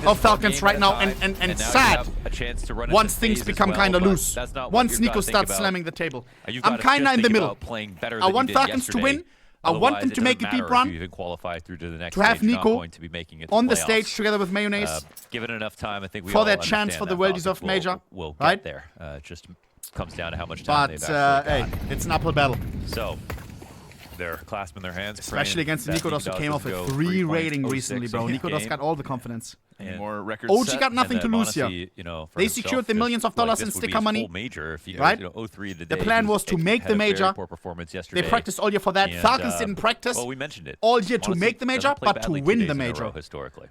of Falcons right now and sad once things become kind of loose. Once Nico starts slamming the table. I'm kind of in the middle. I want Falcons to win. I want them to make a deep run. To have Nico on the stage together with Mayonnaise. Given enough time, I think we for their chance for the well-deserved major. We'll right? get there. It just comes down to how much time they've hey, it's an uphill battle. So they're clasping their hands. Especially against Nikodos, who came off a 3 rating recently, bro. Nikodos got all the confidence. More records OG got nothing to lose here. They secured the millions of dollars in sticker money, right? The plan was to make the major. They practiced all year for that. Falcons didn't practice all year to make the major, but to win the major. Historically.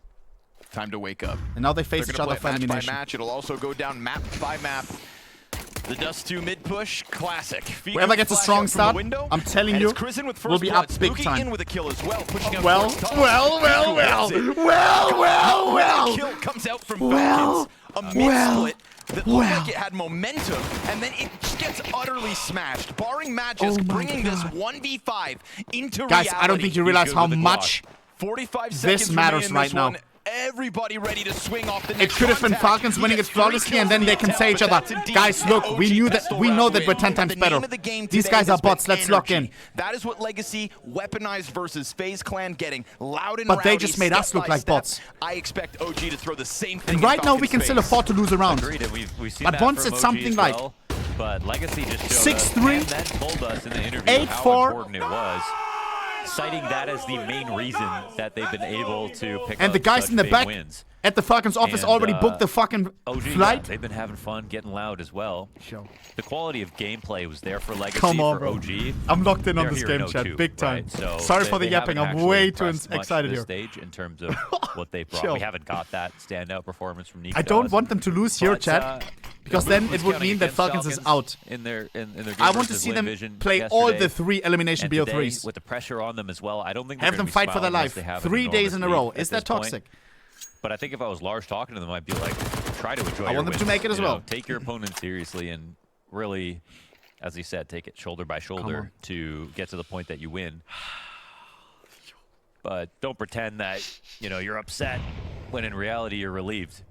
Time to wake up. And now they face each other for elimination. Match. It'll also go down map by map. The Dust 2 mid push, classic. Whoever gets a strong start, I'm telling you, will be up big time. Well. Kill comes out from Falcons. A mid-split that looked like it had momentum, and then it just gets utterly smashed. Barring Magisk, bringing this 1v5 into reality. Guys, I don't think you realize how much 45 this matters right now. Everybody ready to swing off the next It could have been Falcons winning it flawlessly, and then they can say each other, guys, look, we know that we're 10 times better. These guys are bots, let's lock in. That is what Legacy weaponized versus FaZe Clan getting loud and But they just made us look like bots. I expect OG to throw the same thing. And right now we can still afford to lose a round. But once it's something like 6-3, 8-4, citing that as the main reason that they've been able to pick and up the guys in the back wins. At the Falcons office already booked the fucking flight. They've been having fun, getting loud as well. The quality of gameplay was there for Legacy, Come on, for OG. I'm locked in on this game, chat, big time. Right? So sorry for the yapping, I'm way too excited here. Stage in terms of what they brought. We haven't got that standout performance from Nico. I don't want them to lose here, chat, because then it would mean that Falcons is out. I want to see them play all the 3 elimination BO3s. With the pressure on them as well, I don't think have them fight for their life 3 days in a row. Is that toxic? But I think if I was Lars talking to them, I'd be like, try to enjoy. I want them to make it as well. Take your opponent seriously and really, as he said, take it shoulder by shoulder to get to the point that you win. But don't pretend that you're upset when in reality you're relieved.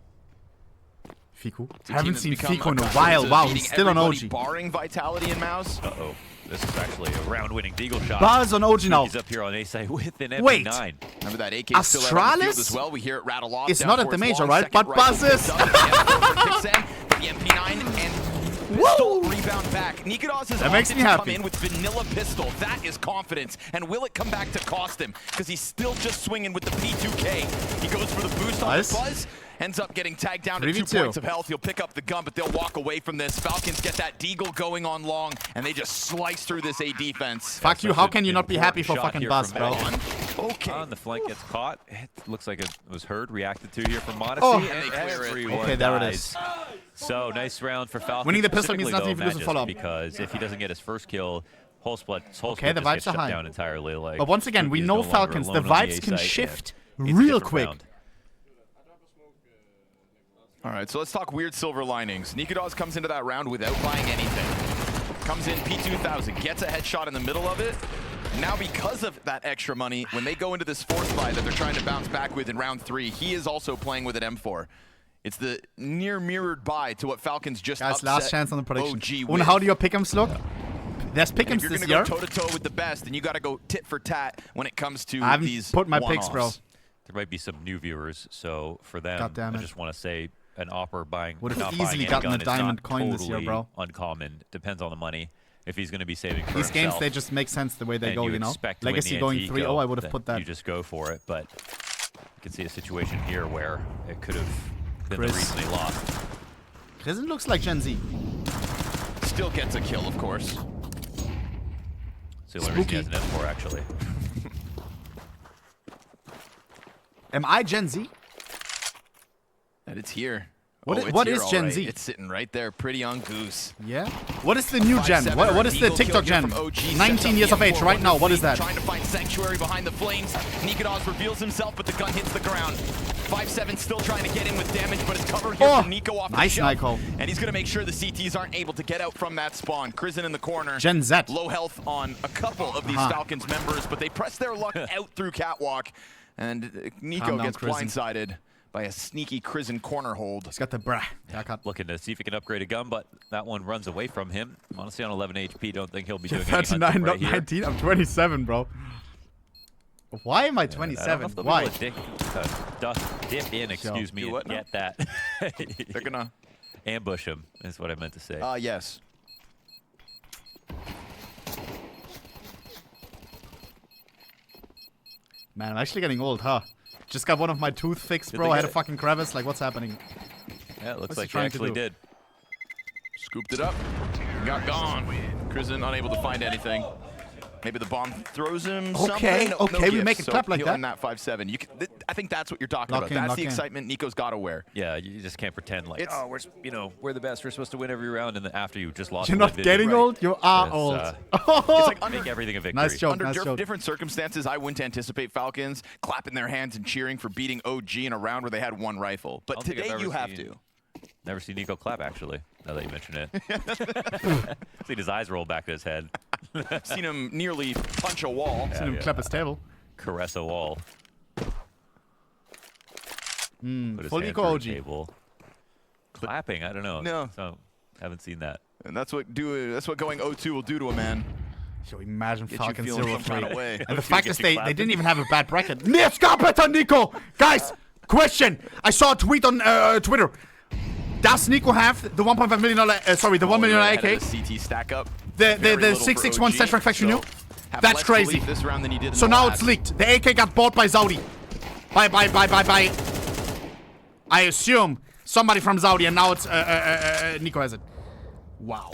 Fiku? I haven't seen Fiku in a while. Wow, he's still on OG. Barring Vitality and Mouse. Uh-oh. This is actually a round-winning Deagle shot. Buzz on OG now. He's up here on A side with an MP9. Wait. Remember that AK Astralis? as well. We hear it rattle off. It's not at the major, right? But Buzz is. The MP9 and pistol rebound back. Nikodos is opted to come in with vanilla pistol. That is confidence. And will it come back to cost him? Because he's still just swinging with the P2K. He goes for the boost on the Buzz. Ends up getting tagged down to 2 points of health. He'll pick up the gun, but they'll walk away from this. Falcons get that Deagle going on long, and they just slice through this A defense. Fuck you, how can you not be happy for fucking Buzz, bro? Okay. On the flank gets caught. It looks like it was heard, reacted to here from Modesty. Oh, and they clear it. Okay, there it is. So, nice round for Falcons. Winning the pistol means nothing if you lose a follow-up. Because if he doesn't get his first kill, whole split the just vibes gets are shut high. down entirely. Like, but once again, we know Falcons, the vibes can shift real quick. All right, so let's talk weird silver linings. Nikodos comes into that round without buying anything. Comes in P2000, gets a headshot in the middle of it. Now because of that extra money, when they go into this fourth buy that they're trying to bounce back with in round 3, he is also playing with an M4. It's the near mirrored buy to what Falcons just Guys, last chance on the prediction. OG and how do your pick'ems look? There's pick'ems this year. If you're going to go toe-to-toe with the best, then you got to go tit for tat when it comes to these put my picks, bro. There might be some new viewers, so for them, I just want to say an Opper buying. Would have easily gotten a diamond coin this year, bro. Uncommon. Depends on the money. If he's going to be saving for these himself, games, they just make sense the way they go, you know. Legacy going 3-0, I would have put that. You just go for it, but you can see a situation here where it could have been the reason they lost. Prison looks like Gen Z. Still gets a kill, of course. So the only reason he has an M4, actually. Am I Gen Z? And it's here. What is Gen Z? It's sitting right there, pretty on Goose. Yeah? What is the new gen? What is the TikTok gen? 19 years of age right now, what is that? Trying to find sanctuary behind the flames. Nikodos reveals himself, but the gun hits the ground. 5-7 still trying to get in with damage, but it's covered here from Nico off the shelf. Nico. And he's going to make sure the CTs aren't able to get out from that spawn. Krisen in the corner. Gen Z. Low health on a couple of these Falcons members, but they press their luck out through Catwalk. And Nico gets blindsided by a sneaky Crizin corner hold. He's got the brah. Looking to see if he can upgrade a gun, but that one runs away from him. Honestly, on 11 HP, don't think he'll be doing anything. 39, right not 19. I'm 27, bro. Why am I 27? Why? Dip in, excuse me, and get that. They're gonna ambush him, is what I meant to say. Yes. Man, I'm actually getting old, huh? Just got one of my tooth fixed, bro. I had a fucking crevice. Like, what's happening? Yeah, it looks like he actually did. Scooped it up. Got gone. Crizin unable to find anything. Maybe the bomb throws him okay, something. Okay, we make it clap like that. That 5-7. I think that's what you're talking about. That's the excitement Nico's got to wear. Yeah, you just can't pretend like, we're the best. We're supposed to win every round, and then after you just lost. You're not getting old. You are old. It's like make everything a victory. Nice joke. Under different circumstances, I wouldn't anticipate Falcons clapping their hands and cheering for beating OG in a round where they had one rifle. But today you have to. Never seen Nico clap, actually, now that you mention it. Seen his eyes roll back to his head. Seen him nearly punch a wall. Seen him clap his table. Caress a wall. Full Nico OG. Table. Clapping, I don't know. No. So, haven't seen that. And that's what going 0-2 will do to a man. So imagine Falcons 0-3. And the fact is they didn't even have a bad bracket. Nico! Guys, question. I saw a tweet on Twitter. Does Nico have the $1.5 million, the $1 million AK? The CT stack up. The 661 Stage Rank Faction new? That's crazy. This round than he did so now it's leaked. The AK got bought by Saudi. By I assume somebody from Saudi, and now it's Nico has it. Wow.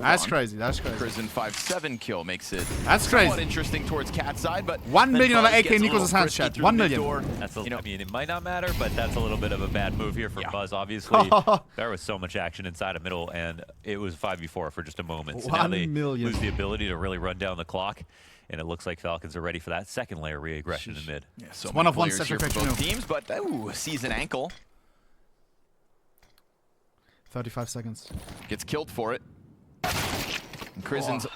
That's crazy. Crizin 5-7 kill makes it. That's crazy. Somewhat interesting towards cat side, but $1 million AK Nico's hands chat. $1 million. That's I mean, it might not matter, but that's a little bit of a bad move here for Buzz. Obviously, there was so much action inside of middle, and it was 5v4 for just a moment. So now they lose the ability to really run down the clock, and it looks like Falcons are ready for that second layer re-aggression in mid. Yeah, so it's one of one here for both teams, but sees an ankle. 35 seconds. Gets killed for it. And Crizin's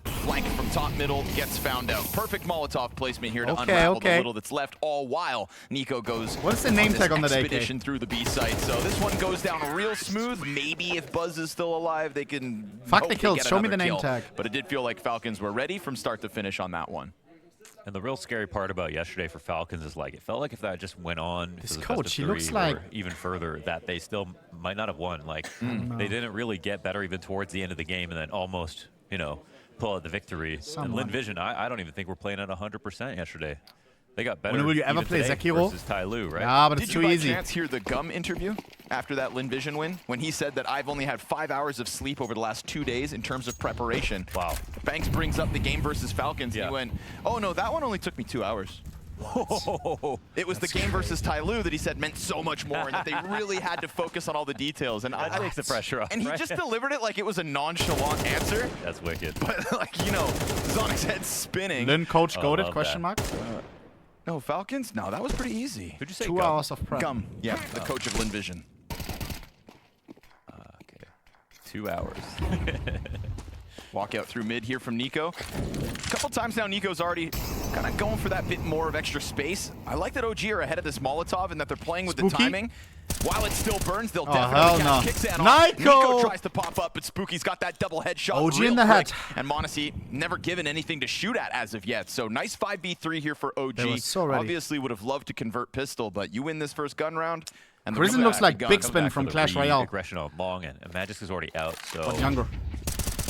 flank from top middle gets found out. Perfect Molotov placement here to unravel the little that's left, all while Nico goes What's the name tag on that expedition through the B site. So this one goes down real smooth. Maybe if Buzz is still alive, they can Fuck the kills. Show me the name tag. But it did feel like Falcons were ready from start to finish on that one. And the real scary part about yesterday for Falcons is like it felt like if that just went on this coach, he looks like even further, that they still might not have won. Like they didn't really get better even towards the end of the game, and then almost pull out the victory. And Lin Vision, I don't even think we're playing at 100% yesterday. They got better. When will you ever play Zekiro versus Tai Lu, right? Yeah, but it's too easy. Did you by chance hear the Gum interview after that Lin Vision win? When he said that I've only had 5 hours of sleep over the last 2 days in terms of preparation. Wow. Banks brings up the game versus Falcons. And he went, oh no, that one only took me 2 hours. It was the game versus Tai Lu that he said meant so much more, and that they really had to focus on all the details. And that takes the pressure off. And he just delivered it like it was a nonchalant answer. That's wicked. But like, Zonic's head spinning. Lin coach goated, question mark? No, Falcons? No, that was pretty easy. Who'd you say? 2 hours of prep. Gum. Yeah, the coach of Lin Vision. Okay. 2 hours. Walk out through mid here from Nico. A couple times now, Nico's already kind of going for that bit more of extra space. I like that OG are ahead of this Molotov and that they're playing with the timing. While it still burns, they'll definitely catch Kicksan off. Nico tries to pop up, but Spooky's got that double headshot OG in the head. And Monacy never given anything to shoot at as of yet. So nice 5v3 here for OG. Obviously would have loved to convert pistol, but you win this first gun round. And Crizin looks like Big Spin from Clash Royale. Aggression on long, and Magisk is already out, so... But younger.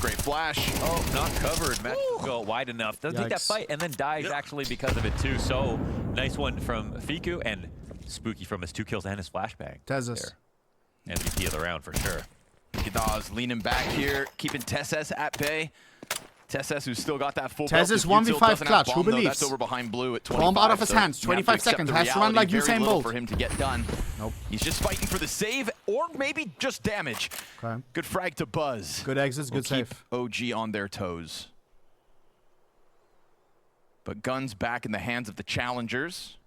Great flash. Oh, not covered. Magisk will go wide enough. Doesn't take that fight, and then dies actually because of it too. So nice one from Fiku, and Spooky from his 2 kills and his flashbang. Tezis. MVP of the round for sure. Gadaz leaning back here, keeping Tesses at bay. Tesses, who's still got that full Tessis 1v5 clutch. Who believes? That's over behind blue at 25. Bomb out of his hands. 25 seconds. Has to run like Usain Bolt. For him to get done. Nope. He's just fighting for the save, or maybe just damage. Okay. Good frag to Buzz. Good exits. Good save. OG on their toes. But guns back in the hands of the challengers.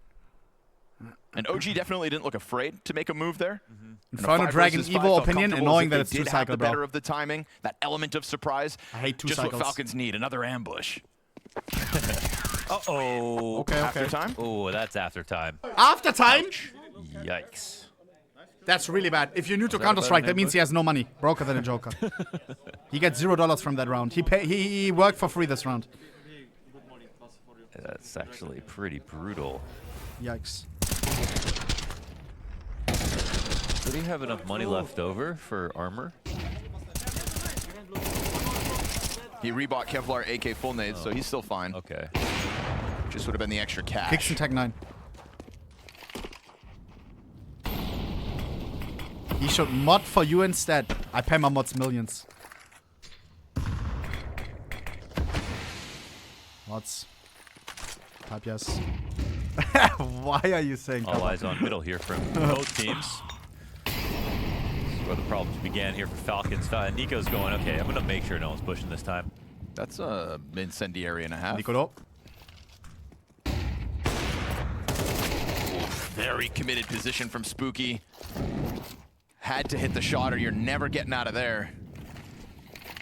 And OG definitely didn't look afraid to make a move there. Inferno Dragon evil opinion, annoying that it's 2 cycle, bro. Better of the timing, that element of surprise. I hate 2 just cycles. Just what Falcons need, another ambush. Uh-oh. Okay. After time? Oh, that's after time. After time? Yikes. That's really bad. If you're new to Counter-Strike, that means he has no money. Broker than a joker. He gets $0 from that round. He worked for free this round. That's actually pretty brutal. Yikes. Did he have enough money left over for armor? He rebought Kevlar AK full nades, so he's still fine. Okay. Just would have been the extra cash. Kicks and Tech 9. He should mod for you instead. I pay my mods millions. Mods. Type yes. Why are you saying that? All eyes on middle here from both teams. This is where the problems began here for Falcons. Nico's going, okay, I'm going to make sure no one's pushing this time. That's a incendiary and a half. Nico. Very committed position from Spooky. Had to hit the shot or you're never getting out of there.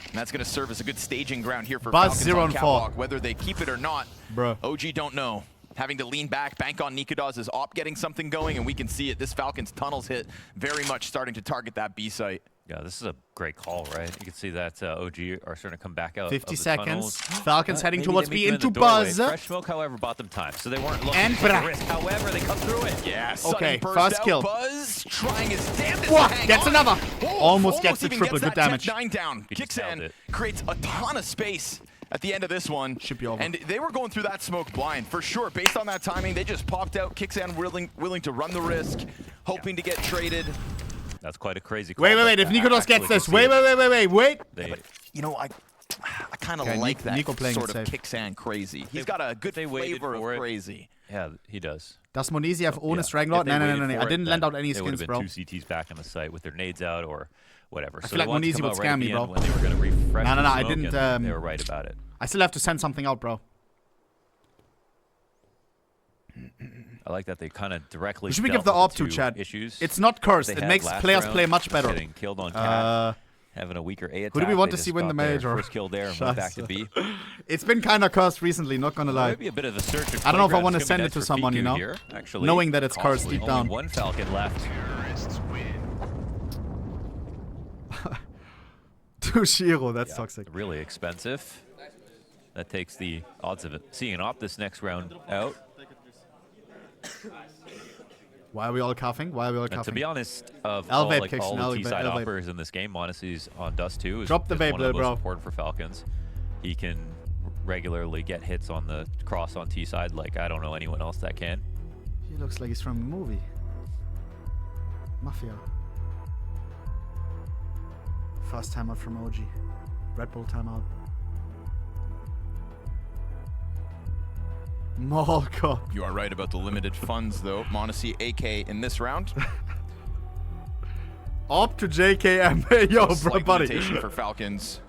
And that's going to serve as a good staging ground here for Buzz Falcons on Catwalk. Whether they keep it or not, Bruh. OG don't know. Having to lean back, bank on Nikodaz's op getting something going, and we can see it. This Falcons tunnels hit very much starting to target that B site. Yeah, this is a great call, right? You can see that OG are starting to come back out 50 of the seconds. tunnels. Falcons heading towards B into Buzz. Buzz. Fresh smoke, however, bought them time, so they weren't looking And to take a risk. However, they come through it. Yeah, okay, burst first out. kill. Buzz trying his damnedest Whoa, to hang gets on. another. Whoa, Almost gets the even triple. gets Good that damage. Tech 9 down. Kicks in, creates a ton of space at the end of this one. Should be over. And they were going through that smoke blind, for sure. Based on that timing, they just popped out. Kixan willing to run the risk, hoping to get traded. That's quite a crazy call. Wait. If Nicolas gets this. Wait. Yeah, but, you know, I kind of like that Nico playing sort of safe. Kixan crazy. He's got a good flavor of crazy. Yeah, he does. Das Monesiv ohne Strangler? No. I didn't lend out any skins, bro. They would have been 2 CTs back on the site with their nades out or whatever. I feel like Monesi would scam me, bro. When they were going to refresh No, the I smoke, didn't. and they were right about it. I still have to send something out, bro. I like that they kind of directly. Should we give the AWP to Chad? Issues It's not cursed. It makes players play much better. Getting killed on Cat, having a weaker A attack. Who do we want to see win the major? First kill there and went back to B. It's been kind of cursed recently, not gonna lie. Maybe a bit of a search. I don't know if I want to send it to someone, you know, here, actually, knowing that it's cursed deep down. Only one Falcon left. To Shiro, that's toxic. Really expensive. That takes the odds of it. Seeing an op this next round out. Why are we all coughing? To be honest, of all the T-side operators in this game, Monacy's on Dust 2 is one of the most important for Falcons. He can regularly get hits on the cross on T-side like I don't know anyone else that can. He looks like he's from a movie. Mafia. First timeout from OG. Red Bull timeout. Molko. You are right about the limited funds, though. Monacy AK in this round. Up to JKM. Yo, bro, buddy. For Falcons.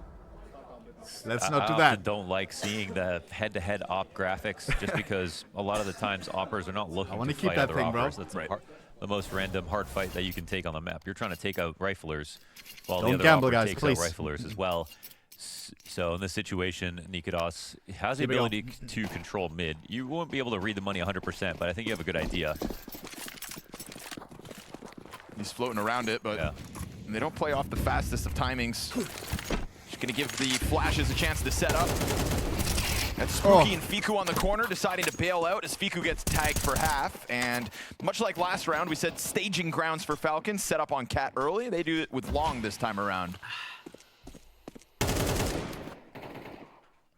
Let's not do I that. don't like seeing the head-to-head op graphics just because a lot of the times oppers are not looking to fight other oppers. That's the most random hard fight that you can take on the map. You're trying to take out riflers while the other opper takes out riflers as well. So in this situation, Nikodas has the ability to control mid. You won't be able to read the money 100%, but I think you have a good idea. He's floating around it, but they don't play off the fastest of timings. Just gonna give the flashes a chance to set up. That's Spooky and Fiku on the corner, deciding to bail out as Fiku gets tagged for half. And much like last round, we said staging grounds for Falcons, set up on Cat early. They do it with Long this time around.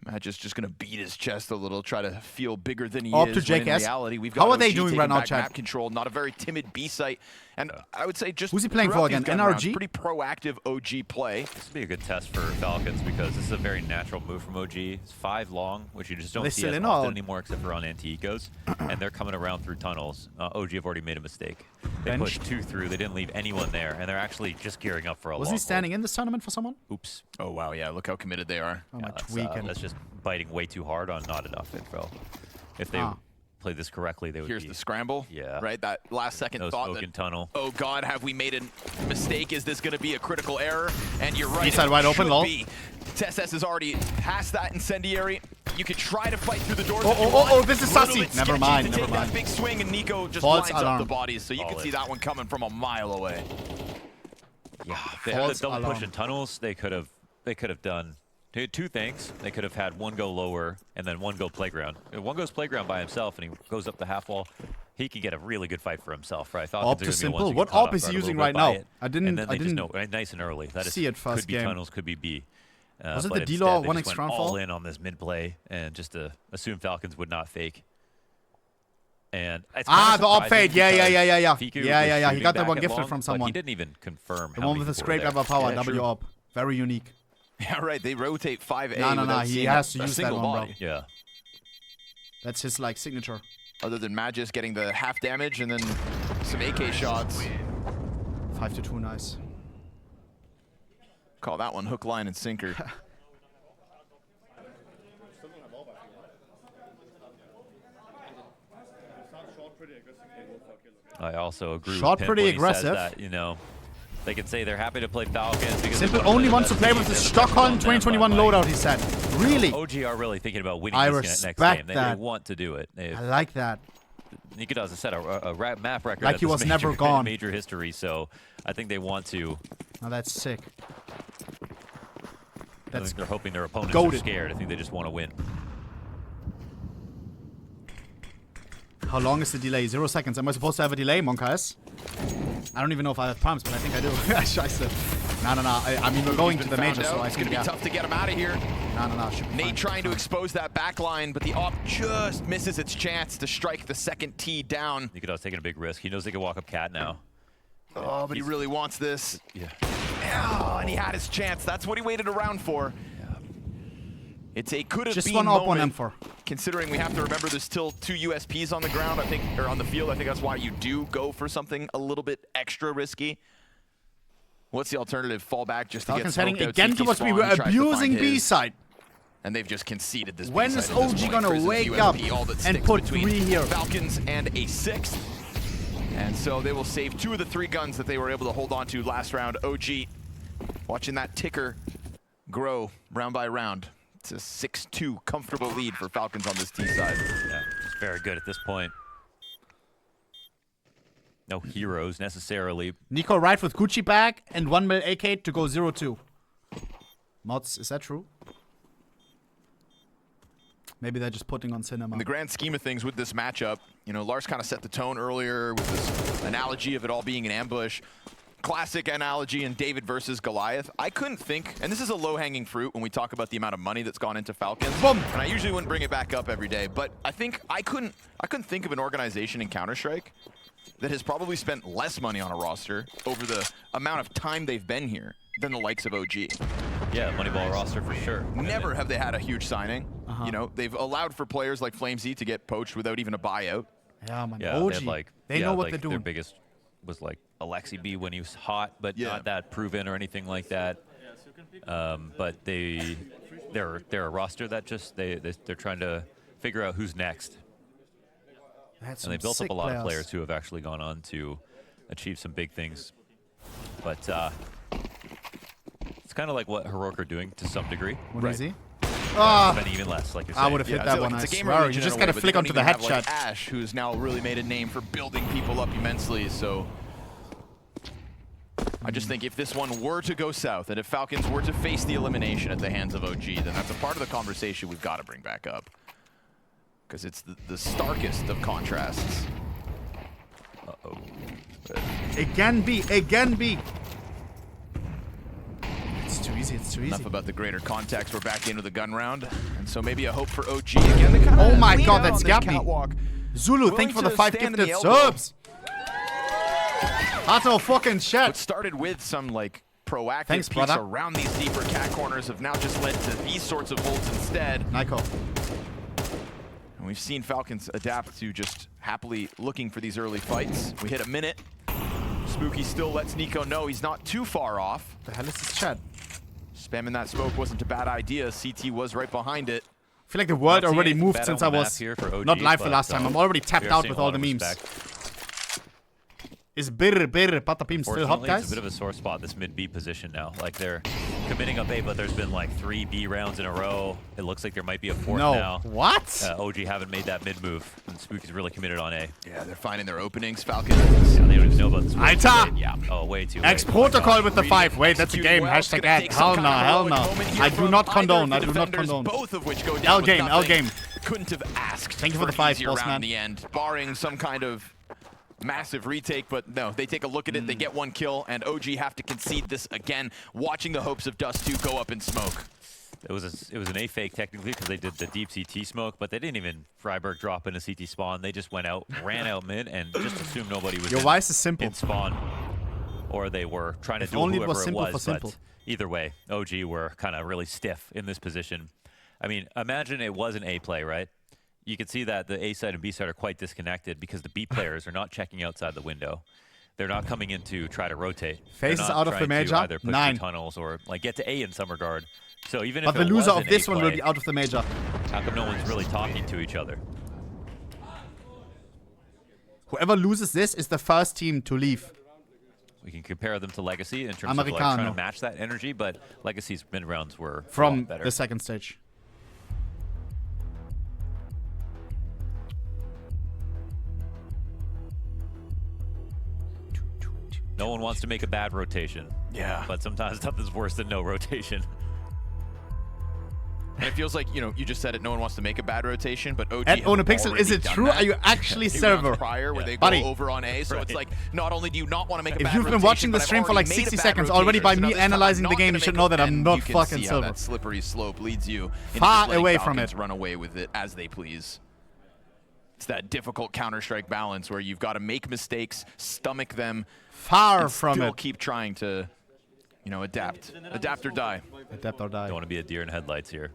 Matt just gonna beat his chest a little, try to feel bigger than he is. When in reality, we've got How are they doing right now, Chad? Map control, not a very timid B site, and I would say just who's he playing for again? NRG. Pretty proactive OG play. This would be a good test for Falcons because this is a very natural move from OG. It's 5 long, which you just don't see as often anymore, except for on anti-ecos, and they're coming around through tunnels. OG have already made a mistake. They pushed 2 through. They didn't leave anyone there, and they're actually just gearing up for a long. Was he standing in this tournament for someone? Oops. Oh wow, yeah. Look how committed they are. Oh, my that's just biting way too hard on not enough info. If they played this correctly, they would. Here's the scramble. Yeah. Right. That last second thought. That, tunnel. Oh God, have we made a mistake? Is this going to be a critical error? And you're right. B-side wide open. Lol. TSS is already past that incendiary. You could try to fight through the doors. Oh, this is sassy. Never mind. That big swing, and Nico just lines up the bodies, so you can see that one coming from a mile away. Yeah, they had the double push in tunnels. They could have done two things. They could have had one go lower and then one go playground. If one goes playground by himself and he goes up the half wall, he can get a really good fight for himself, right? Op to simple. What op is he using right now? I didn't know, nice and early. That see it first could be tunnels, could be B. Was it the D-Law 1x round fall? All in on this mid play and just to assume Falcons would not fake. And it's the op fade. Yeah. He got that one gifted from someone. He didn't even confirm. The one with the scrape level power, W op. Very unique. Yeah, right. They rotate 5A. No. He has to use that one, bro. Yeah. That's his like signature. Other than Magis getting the half damage and then some AK shots. 5-2, nice. Call that one hook, line, and sinker. I also agree. Shot pretty aggressive. That, you know, they can say they're happy to play Falcons because Simple only wants to play with the Stockholm 2021 loadout. He said, "Really?" OG are really thinking about winning this next game. They want to do it. I like that. Nikitas has set a map record like he was never gone. Major history, so I think they want to. Oh, that's sick. I think they're hoping their opponents are scared. I think they just want to win. How long is the delay? 0 seconds. Am I supposed to have a delay, Monkas? I don't even know if I have prompts, but I think I do. Scheiße. No. I mean, we're going to the major, so I it's think going to be tough to get him out of here. No. Nate trying to expose that back line, but the op just misses its chance to strike the second tee down. Nikitas taking a big risk. He knows they can walk up cat now. Oh, but he really wants this. Yeah. Oh, and he had his chance. That's what he waited around for. Yeah. It's a could have been just one up on M4. Considering we have to remember there's still 2 USPs on the ground, I think, or on the field. I think that's why you do go for something a little bit extra risky. What's the alternative? Fall back just to get heading again towards me. We're abusing B side. And they've just conceded this. When is OG gonna wake up and put 3 here? Falcons and a 6th. And so they will save 2 of the 3 guns that they were able to hold on to last round. OG watching that ticker grow round by round. It's a 6-2 comfortable lead for Falcons on this T side. Yeah, it's very good at this point. No heroes necessarily. Nico right with Gucci bag and 1 mil AK to go 0-2. Mods, is that true? Maybe they're just putting on cinema. In the grand scheme of things with this matchup, you know, Lars kind of set the tone earlier with this analogy of it all being an ambush. Classic analogy in David versus Goliath. I couldn't think, and this is a low-hanging fruit when we talk about the amount of money that's gone into Falcons. Boom. And I usually wouldn't bring it back up every day, but I think I couldn't think of an organization in Counter-Strike that has probably spent less money on a roster over the amount of time they've been here than the likes of OG. Yeah, Moneyball roster for sure. Never have they had a huge signing. You know, they've allowed for players like FlameZ to get poached without even a buyout. Yeah, man. Yeah, OG, they know what they're doing. Their biggest was like Alexi B when he was hot, but not that proven or anything like that. But they're a roster that just they're trying to figure out who's next. And they built up a lot of players who have actually gone on to achieve some big things. But it's kind of like what Heroic are doing to some degree. What is he? Spending even less, like you're saying. I would have hit that one. I swear. You just gotta flick onto the headshot. Like Ash, who's now really made a name for building people up immensely. So I just think if this one were to go south, and if Falcons were to face the elimination at the hands of OG, then that's a part of the conversation we've got to bring back up. Because it's the starkest of contrasts. Uh-oh. Again B. It's too easy. Enough about the greater context. We're back into the gun round. And so maybe a hope for OG. Again, they kind of oh my god, that's got me. Zulu, thank you for the 5 gifted subs. That's a fucking shit. What started with some like proactive piece around these deeper cat corners have now just led to these sorts of holds instead. Nico. And we've seen Falcons adapt to just happily looking for these early fights. We hit a minute. Spooky still lets Nico know he's not too far off. The hell is this chat? Spamming that smoke wasn't a bad idea. CT was right behind it. I feel like the world already moved since I was not live the last time. I'm already tapped out with all the memes. Is Patapim still hot, guys? It's a bit of a sore spot, this mid-B position now. Like they're committing up A, but there's been like 3 B rounds in a row. It looks like there might be a 4th now. What? OG haven't made that mid move, and Spooky's really committed on A. Yeah, they're finding their openings. Falcons. Yeah, they don't even know about this. Aita! Yeah. Oh, way too late. X-Protocol with the 5. Wait, that's a game. Hashtag ad. Hell no, hell no. I do not condone. I do not condone. Both of which go down. L game. Couldn't have asked. Thank you for the 5, boss man. In the end, barring some kind of massive retake, but no, they take a look at it, they get 1 kill, and OG have to concede this again, watching the hopes of Dust 2 go up in smoke. It was an A fake technically because they did the deep CT smoke, but they didn't even Freiburg drop in a CT spawn. They just went out, ran out mid, and just assumed nobody was in spawn. Or they were trying to do whoever it was, but either way, OG were kind of really stiff in this position. I mean, imagine it was an A play, right? You can see that the A side and B side are quite disconnected because the B players are not checking outside the window. They're not coming in to try to rotate. Phases out of the major. Either push 9 tunnels or like get to A in some regard. So even but if the loser of this one will be out of the major. How come no one's really talking to each other? Whoever loses this is the first team to leave. We can compare them to Legacy in terms of like trying to match that energy, but Legacy's mid rounds were from better. The second stage. No one wants to make a bad rotation. Yeah. But sometimes nothing's worse than no rotation. And it feels like, you know, you just said it, no one wants to make a bad rotation, but OG at Onopixel, is it true? Are you actually server? Prior where they go over on A, so it's like, not only do you not want to make a bad rotation, if you've been watching the stream for like 60 seconds already by me analyzing the game, you should know that I'm not fucking server. That slippery slope leads you far away from it. Run away with it as they please. It's that difficult Counter-Strike balance where you've got to make mistakes, stomach them, far from it. Keep trying to, you know, adapt or die. Adapt or die. Don't want to be a deer in headlights here.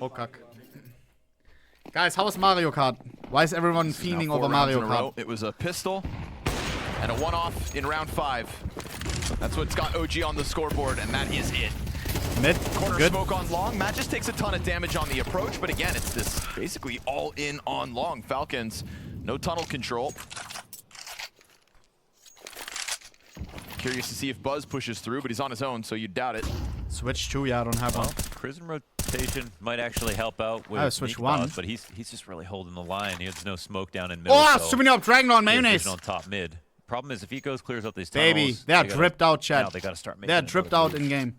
Oh, cuck. Guys, how was Mario Kart? Why is everyone fiending over Mario Kart? It was a pistol and a one-off in round 5. That's what's got OG on the scoreboard, and that is it. Mid, corner good. Smoke on long. Matt just takes a ton of damage on the approach, but again, it's this basically all in on long. Falcons, no tunnel control. Curious to see if Buzz pushes through, but he's on his own, so you doubt it. Switch 2, yeah, I don't have one. Prison rotation might actually help out with switch 1, but he's just really holding the line. There's no smoke down in middle. Oh, so many up Dragon on mayonnaise on top mid. Problem is if he clears out these tunnels. Baby, they are dripped out, chat. Now they got to start making. They're dripped out in game.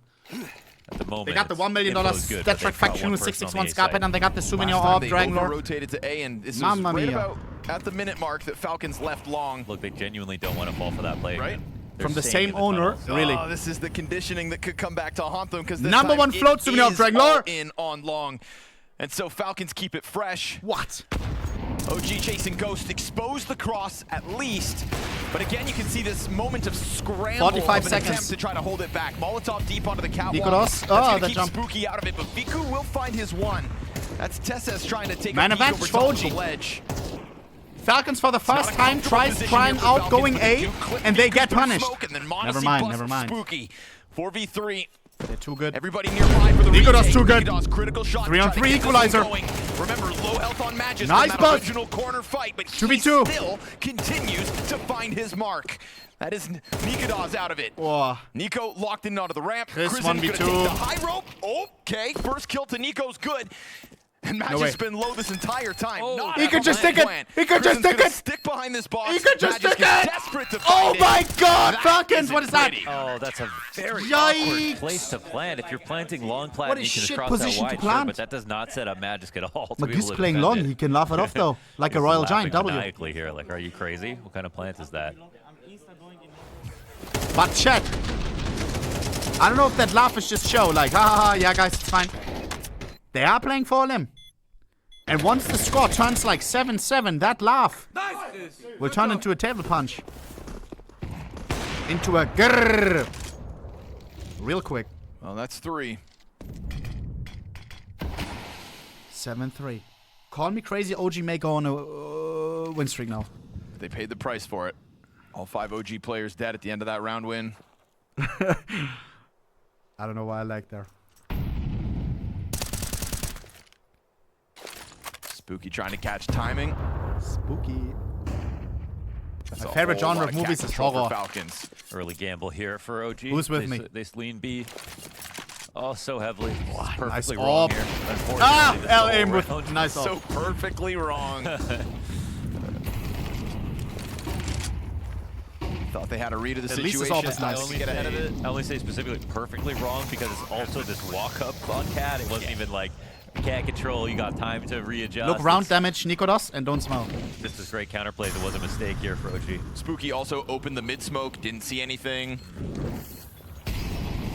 At the moment, they got the $1 million stat track faction with 661 Scarpet, and they got the Souvenir of Dragon Lord. Rotated to A, and this is right about at the minute mark that Falcons left long. Look, they genuinely don't want to fall for that play. Right? From the same owner, really. Oh, this is the conditioning that could come back to haunt them because number 1 float Souvenir of Dragon Lord in on long, and so Falcons keep it fresh. What? OG chasing Ghost, expose the cross at least. But again, you can see this moment of scramble 45 of an attempt to try to hold it back. Molotov deep onto the catwalk. That's gonna keep Spooky out of it, but Viku will find his one. That's Tessez trying to take a peek over top of the ledge. Falcons for the first time trying out going A, and they get punished. Never mind. Spooky. 4v3. They're too good. Everybody nearby for the Nico's too good. Critical shot 3-on-3 equalizer. Remember, low health on Magis nice from that original corner fight, but he 2v2. still continues to find his mark. That is Nikodaz out of it. Oh. Nico locked in onto the ramp. This 1v2. Take the high rope. Okay, first kill to Nico's good. And Magic's been low this entire time. Oh, he could just stick it. He could just stick it. Stick behind this box. He could just stick it. Desperate to find my God, Falcons! What is that? Oh, that's a very awkward place to plant. If you're planting long plant, you can cross that wide, sure, but that does not set up Magic at all. But he's playing long. He can laugh it off though, like a Royal Giant W. Here, like, are you crazy? What kind of plant is that? But chat, I don't know if that laugh is just show. Like, ha, yeah, guys, it's fine. They are playing for limb. And once the score turns like 7-7, that laugh will turn into a table punch. Into a grrrr. Real quick. Well, that's 3. 7-3. Call me crazy, OG may go on a win streak now. They paid the price for it. All 5 OG players dead at the end of that round win. I don't know why I like there. Spooky trying to catch timing. Spooky. My favorite genre of movies is horror. Falcons. Early gamble here for OG. Who's with me? They lean B. Oh, so heavily. Perfectly nice wrong here. LA with nice so perfectly wrong. Thought they had a read of the situation. I only say specifically perfectly wrong because it's also this walk-up on Cat. It wasn't even like cat control. You got time to readjust. Look, round damage, Nikodas, and don't smell. This is great counterplay. There was a mistake here for OG. Spooky also opened the mid-smoke. Didn't see anything.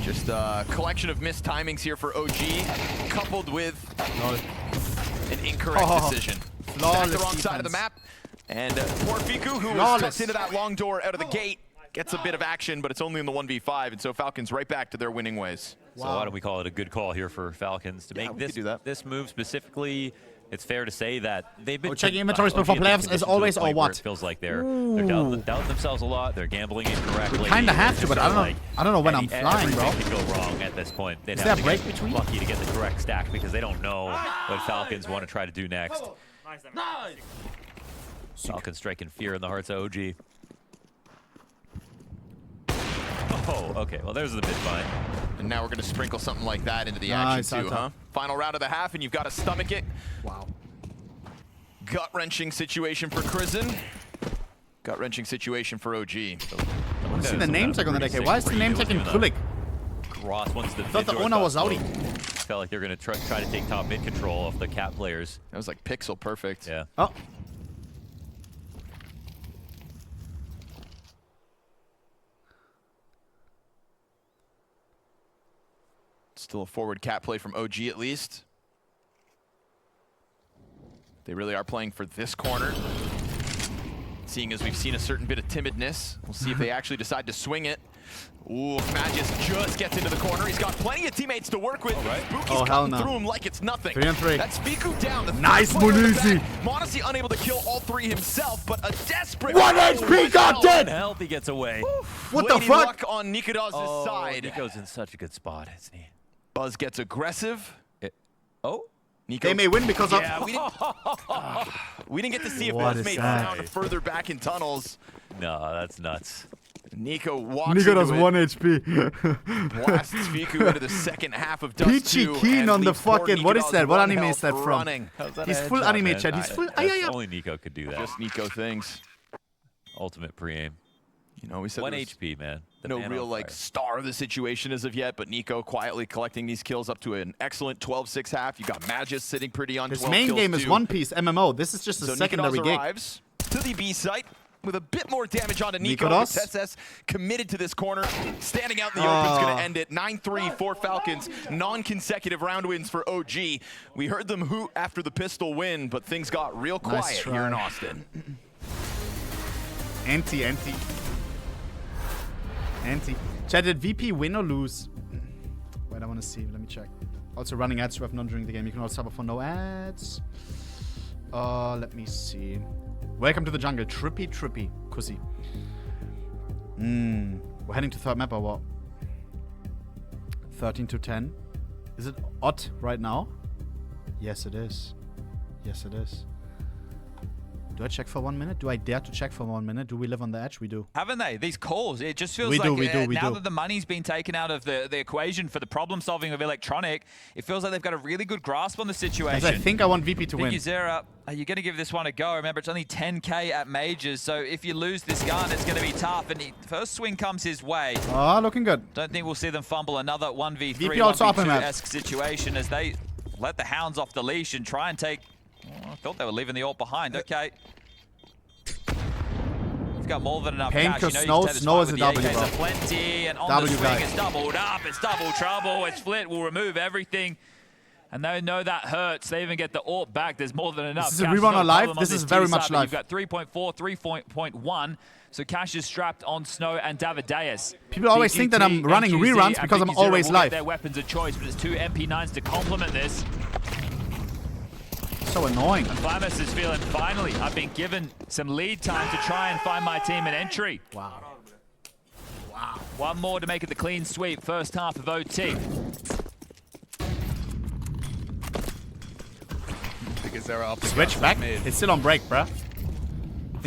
Just a collection of missed timings here for OG, coupled with an incorrect decision. Stacked the wrong side of the map. And poor Fiku, who was tucked into that long door out of the gate, gets a bit of action, but it's only in the 1v5, and so Falcons right back to their winning ways. So why don't we call it a good call here for Falcons to make this move specifically? It's fair to say that they've been checking inventories before playoffs as always, or what? It feels like they're doubting themselves a lot. They're gambling incorrectly. We kind of have to, but I don't know when I'm flying, bro. Everything could go wrong at this point. They'd Is there a break between? Lucky to get the correct stack because they don't know what Falcons want to try to do next. Nice. Falcons striking fear in the hearts of OG. Oh, okay. Well, there's the mid-fight. And now we're going to sprinkle something like that into the action too, huh? Final round of the half, and you've got to stomach it. Wow. Gut-wrenching situation for Crizzen. Gut-wrenching situation for OG. I see the name tag on the deck. Why is the name tag in Kulik? Cross once the I thought the owner was outie. Felt like they're going to try to take top mid control of the Cat players. That was like pixel perfect. Yeah. Oh. Still a forward Cat play from OG at least. They really are playing for this corner. Seeing as we've seen a certain bit of timidness. We'll see if they actually decide to swing it. Ooh, Magius just gets into the corner. He's got plenty of teammates to work with. Spooky's cutting through him like it's nothing. 3 on 3. That's Fiku down. Nice, Monesi. Monesi unable to kill all three himself, but a desperate 1 HP got dead. Help, he gets away. What the fuck? Luck on Nikodas' side. Nico's in such a good spot, isn't he? Buzz gets aggressive. Nico. They may win because of... We didn't get to see if Buzz made sound further back in tunnels. No, that's nuts. Nico walks Nikodas into 1 HP. blasts Fiku into the second half of Dust Peachy 2. Keen on the fucking... What is that? What anime is that from? Running. He's full anime chat. He's full... Only Nico could do that. Just Nico things. Ultimate pre-aim. You know, we said 1 HP, man. No real like star of the situation as of yet, but Nico quietly collecting these kills up to an excellent 12-6 half. You got Magius sitting pretty on 12 kills. His main game is One Piece MMO. This is just a secondary game. Arrives to the B site with a bit more damage onto Nico. SS committed to this corner, standing out in the open is going to end it. 9-3 for Falcons, non-consecutive round wins for OG. We heard them hoot after the pistol win, but things got real quiet here in Austin. Anti. Chat, did VP win or lose? Wait, I want to see. Let me check. Also running ads to have none during the game. You can also suffer for no ads. Let me see. Welcome to the jungle. Trippy. Kussy. We're heading to third map or what? 13-10. Is it odd right now? Yes, it is. Do I check for 1 minute? Do I dare to check for 1 minute? Do we live on the edge? We do. Haven't they? These calls, it just feels we like now that the money's been taken out of the equation for the problem solving of Electronic, it feels like they've got a really good grasp on the situation. I think I want VP to win. Zera, are you going to give this one a go? Remember, it's only 10k at majors, so if you lose this gun, it's going to be tough. And first swing comes his way. Oh, looking good. Don't think we'll see them fumble another 1v3, VP also 1v2-esque situation as they let the hounds off the leash and try and take... Oh, I thought they were leaving the ult behind. Okay. He's got more than enough cash. You know, Snow is a W, bro. Plenty, and on the swing, it's doubled up. It's double trouble. It's Flit will remove everything. And they know that hurts. They even get the ult back. There's more than enough. This is a rerun on live. This is very much live. You've got 3.4, 3.1. So Cash is strapped on Snow and Davideus. People always think that I'm running reruns because I'm always live. Their weapons of choice, but it's 2 MP9s to complement this. So annoying. And Flamus is feeling, finally, I've been given some lead time to try and find my team an entry. Wow. One more to make it the clean sweep. First half of OT. Switch back. It's still on break, bruh.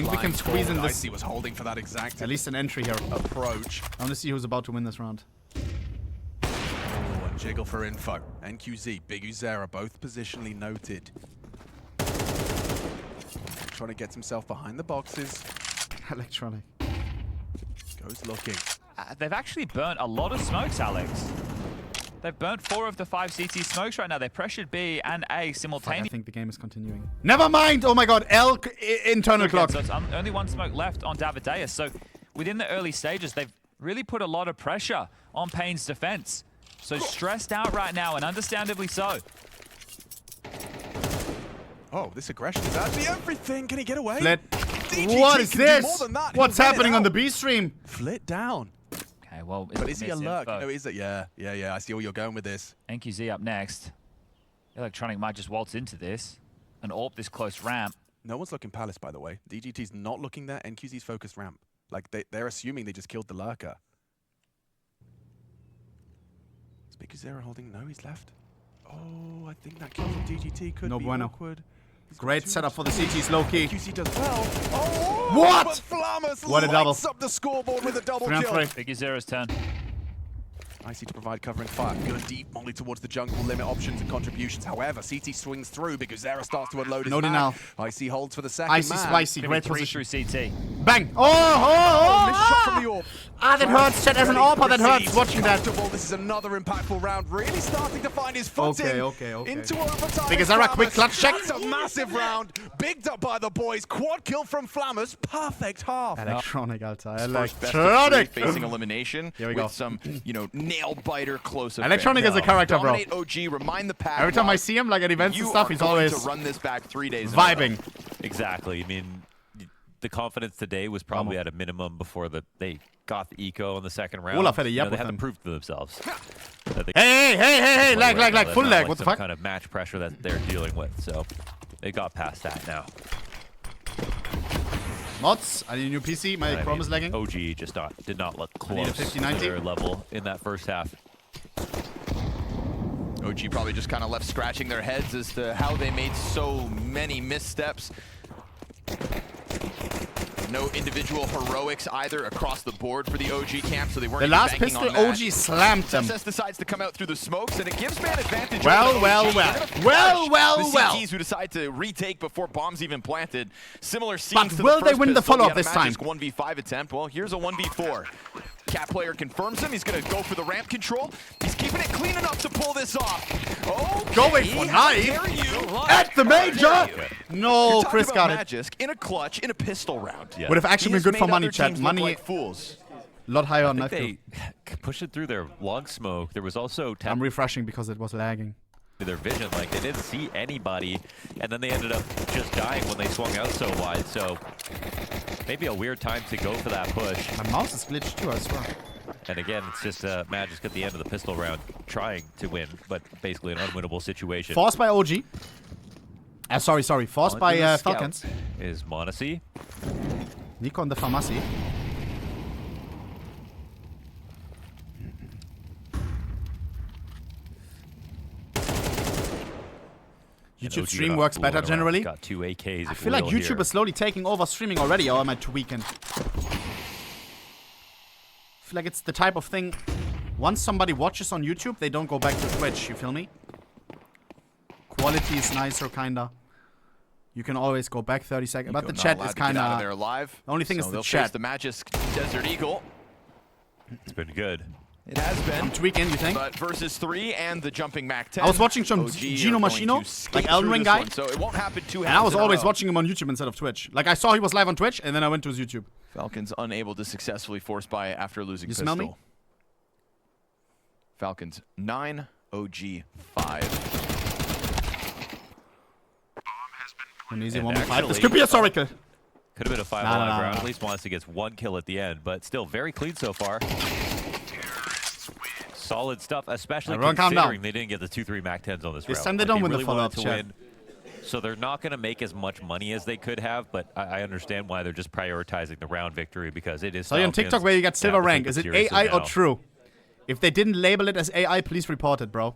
think we can squeeze in this. Icy was holding for that exact at least an entry here. Approach. I want to see who's about to win this round. Oh, jiggle for info. NQZ, Big Uzera, both positionally noted. Trying to get himself behind the boxes. Electronic. Goes looking. They've actually burnt a lot of smokes, Alex. They've burnt 4 of the 5 CT smokes right now. They pressured B and A simultaneously. I think the game is continuing. Never mind! Oh my god, L internal clock. So it's only 1 smoke left on Davideus. So within the early stages, they've really put a lot of pressure on Payne's defense. So stressed out right now, and understandably so. Oh, this aggression is actually everything. Can he get away? Flit. DGT What is can do this? more than that. What's He'll win happening it on the out. B stream? Flit down. Okay, well, But is he a lurk? No, is it? Yeah. I see where you're going with this. NQZ up next. Electronic might just waltz into this and AWP this close ramp. No one's looking Palace, by the way. DGT's not looking there. NQZ's focused ramp. Like, they're assuming they just killed the lurker. Is Big Uzera holding? No, he's left. Oh, I think that kill from DGT could be awkward. Great setup for the CTs, low-key. QC does well. Oh, what? But Flammers What a double. lights up the scoreboard with a double kill. Big Uzera's turn. Icy to provide covering fire. Good deep molly towards the jungle. Limit options and contributions. However, CT swings through because Zera starts to unload his No denial. Icy holds for the second Icy man. spicy, great 3 position. through CT. Bang! Oh, Missed shot from the AWP. that hurts, chat. As an AWPer, that hurts watching that. This is another impactful round. Really starting to find his footing. Okay. Into overtime. Big Uzera, quick clutch check. That's a massive round. Bigged up by the boys. Quad kill from Flammers. Perfect half. Electronic, Alter. First best of 3 Electronic! facing elimination Here we go. with some, nail biter close up. Electronic is a character, bro. Dominate OG, remind the pack. Every time I see him, like at events and stuff, he's always to run this back 3 days vibing. Exactly. I mean, the confidence today was probably at a minimum before they got the eco in the second round. Olaf had a yap they with had to him. prove to themselves. Hey, lag, full lag, what the fuck? Kind of match pressure that they're dealing with, so they got past that now. Mods, I need a new PC, my Chrome is lagging. OG just did not look I need a close 5090. to their level in that first half. OG probably just kind of left scratching their heads as to how they made so many missteps. No individual heroics either across the board for the OG camp, so they weren't The last banking pistol, on that. OG slammed them. SS decides to come out through the smokes, and it gives man advantage. Well. The CTs who decide to retake before bombs even planted. Similar scenes to will the they first win the pistol. follow-up He had a this time? magic 1v5 attempt. Well, here's a 1v4. Cat player confirms him. He's going to go for the ramp control. He's keeping it clean enough to pull this off. Okay. Going for night at the major. No, Chris got it. Magisk in a clutch in a pistol round. Yeah. Would have actually been good for money, chat. Teams Money look like fools. a lot higher on knife. They pushed it through their long smoke. There was also I'm refreshing because it was lagging. their vision. Like, they didn't see anybody, and then they ended up just dying when they swung out so wide. So maybe a weird time to go for that push. My mouse is glitched too, I swear. And again, it's just Magisk at the end of the pistol round trying to win, but basically an unwinnable situation. Forced by OG. Sorry. Forced by Falcons. Is Monacy. Nico on the pharmacy. YouTube stream works better generally. Got 2 AKs. I feel like YouTube is slowly taking over streaming already, or am I too weekend? I feel like it's the type of thing, once somebody watches on YouTube, they don't go back to Twitch, you feel me? Quality is nicer, kinda. You can always go back 30 seconds, but the chat is kinda... The only thing is the chat. The Magisk Desert Eagle. It's been good. It has been. I'm tweaking, you think? But versus 3 and the jumping Mac 10. I was watching some Gino Machino, like Elden Ring guy. So it won't happen too and I was always watching him on YouTube instead of Twitch. Like, I saw he was live on Twitch, and then I went to his YouTube. Falcons unable to successfully force by after losing You pistol. smell me? Falcons 9, OG 5. An easy And 1v5. This actually- could be a Oracle. Could have been a 5 Nah, alive nah, round. nah. At least Monacy gets 1 kill at the end, but still very clean so far. Solid stuff, especially Everyone calm down. considering they didn't get the 2-3 Mac 10s on this round. This time they don't win the really follow-up, wanted to chat. win, so they're not going to make as much money as they could have, but I understand why they're just prioritizing the round victory because it is. So on Falcons. TikTok where you got They silver have to rank, take is it it seriously AI or now. true? If they didn't label it as AI, please report it, bro.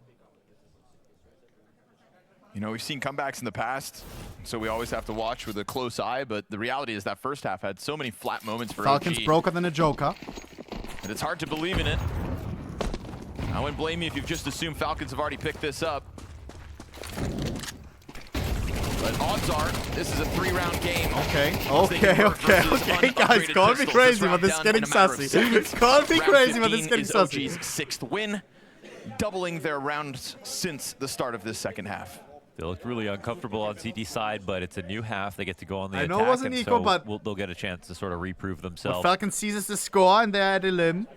You know, we've seen comebacks in the past, so we always have to watch with a close eye, but the reality is that first half had so many flat moments for Falcons OG. broker than a Joker. And it's hard to believe in it. I wouldn't blame you if you've just assumed Falcons have already picked this up. But odds are, this is a 3-round game. Okay, guys, call me crazy, but this is getting sassy. Call me crazy, but this is getting sassy. OG's 6th win, doubling their rounds since the start of this second half. They looked really uncomfortable on CT side, but it's a new half. They get to go on the attack. I know it wasn't equal, but they'll get a chance to sort of reprove themselves. Falcons seizes the score, and they're at a limb.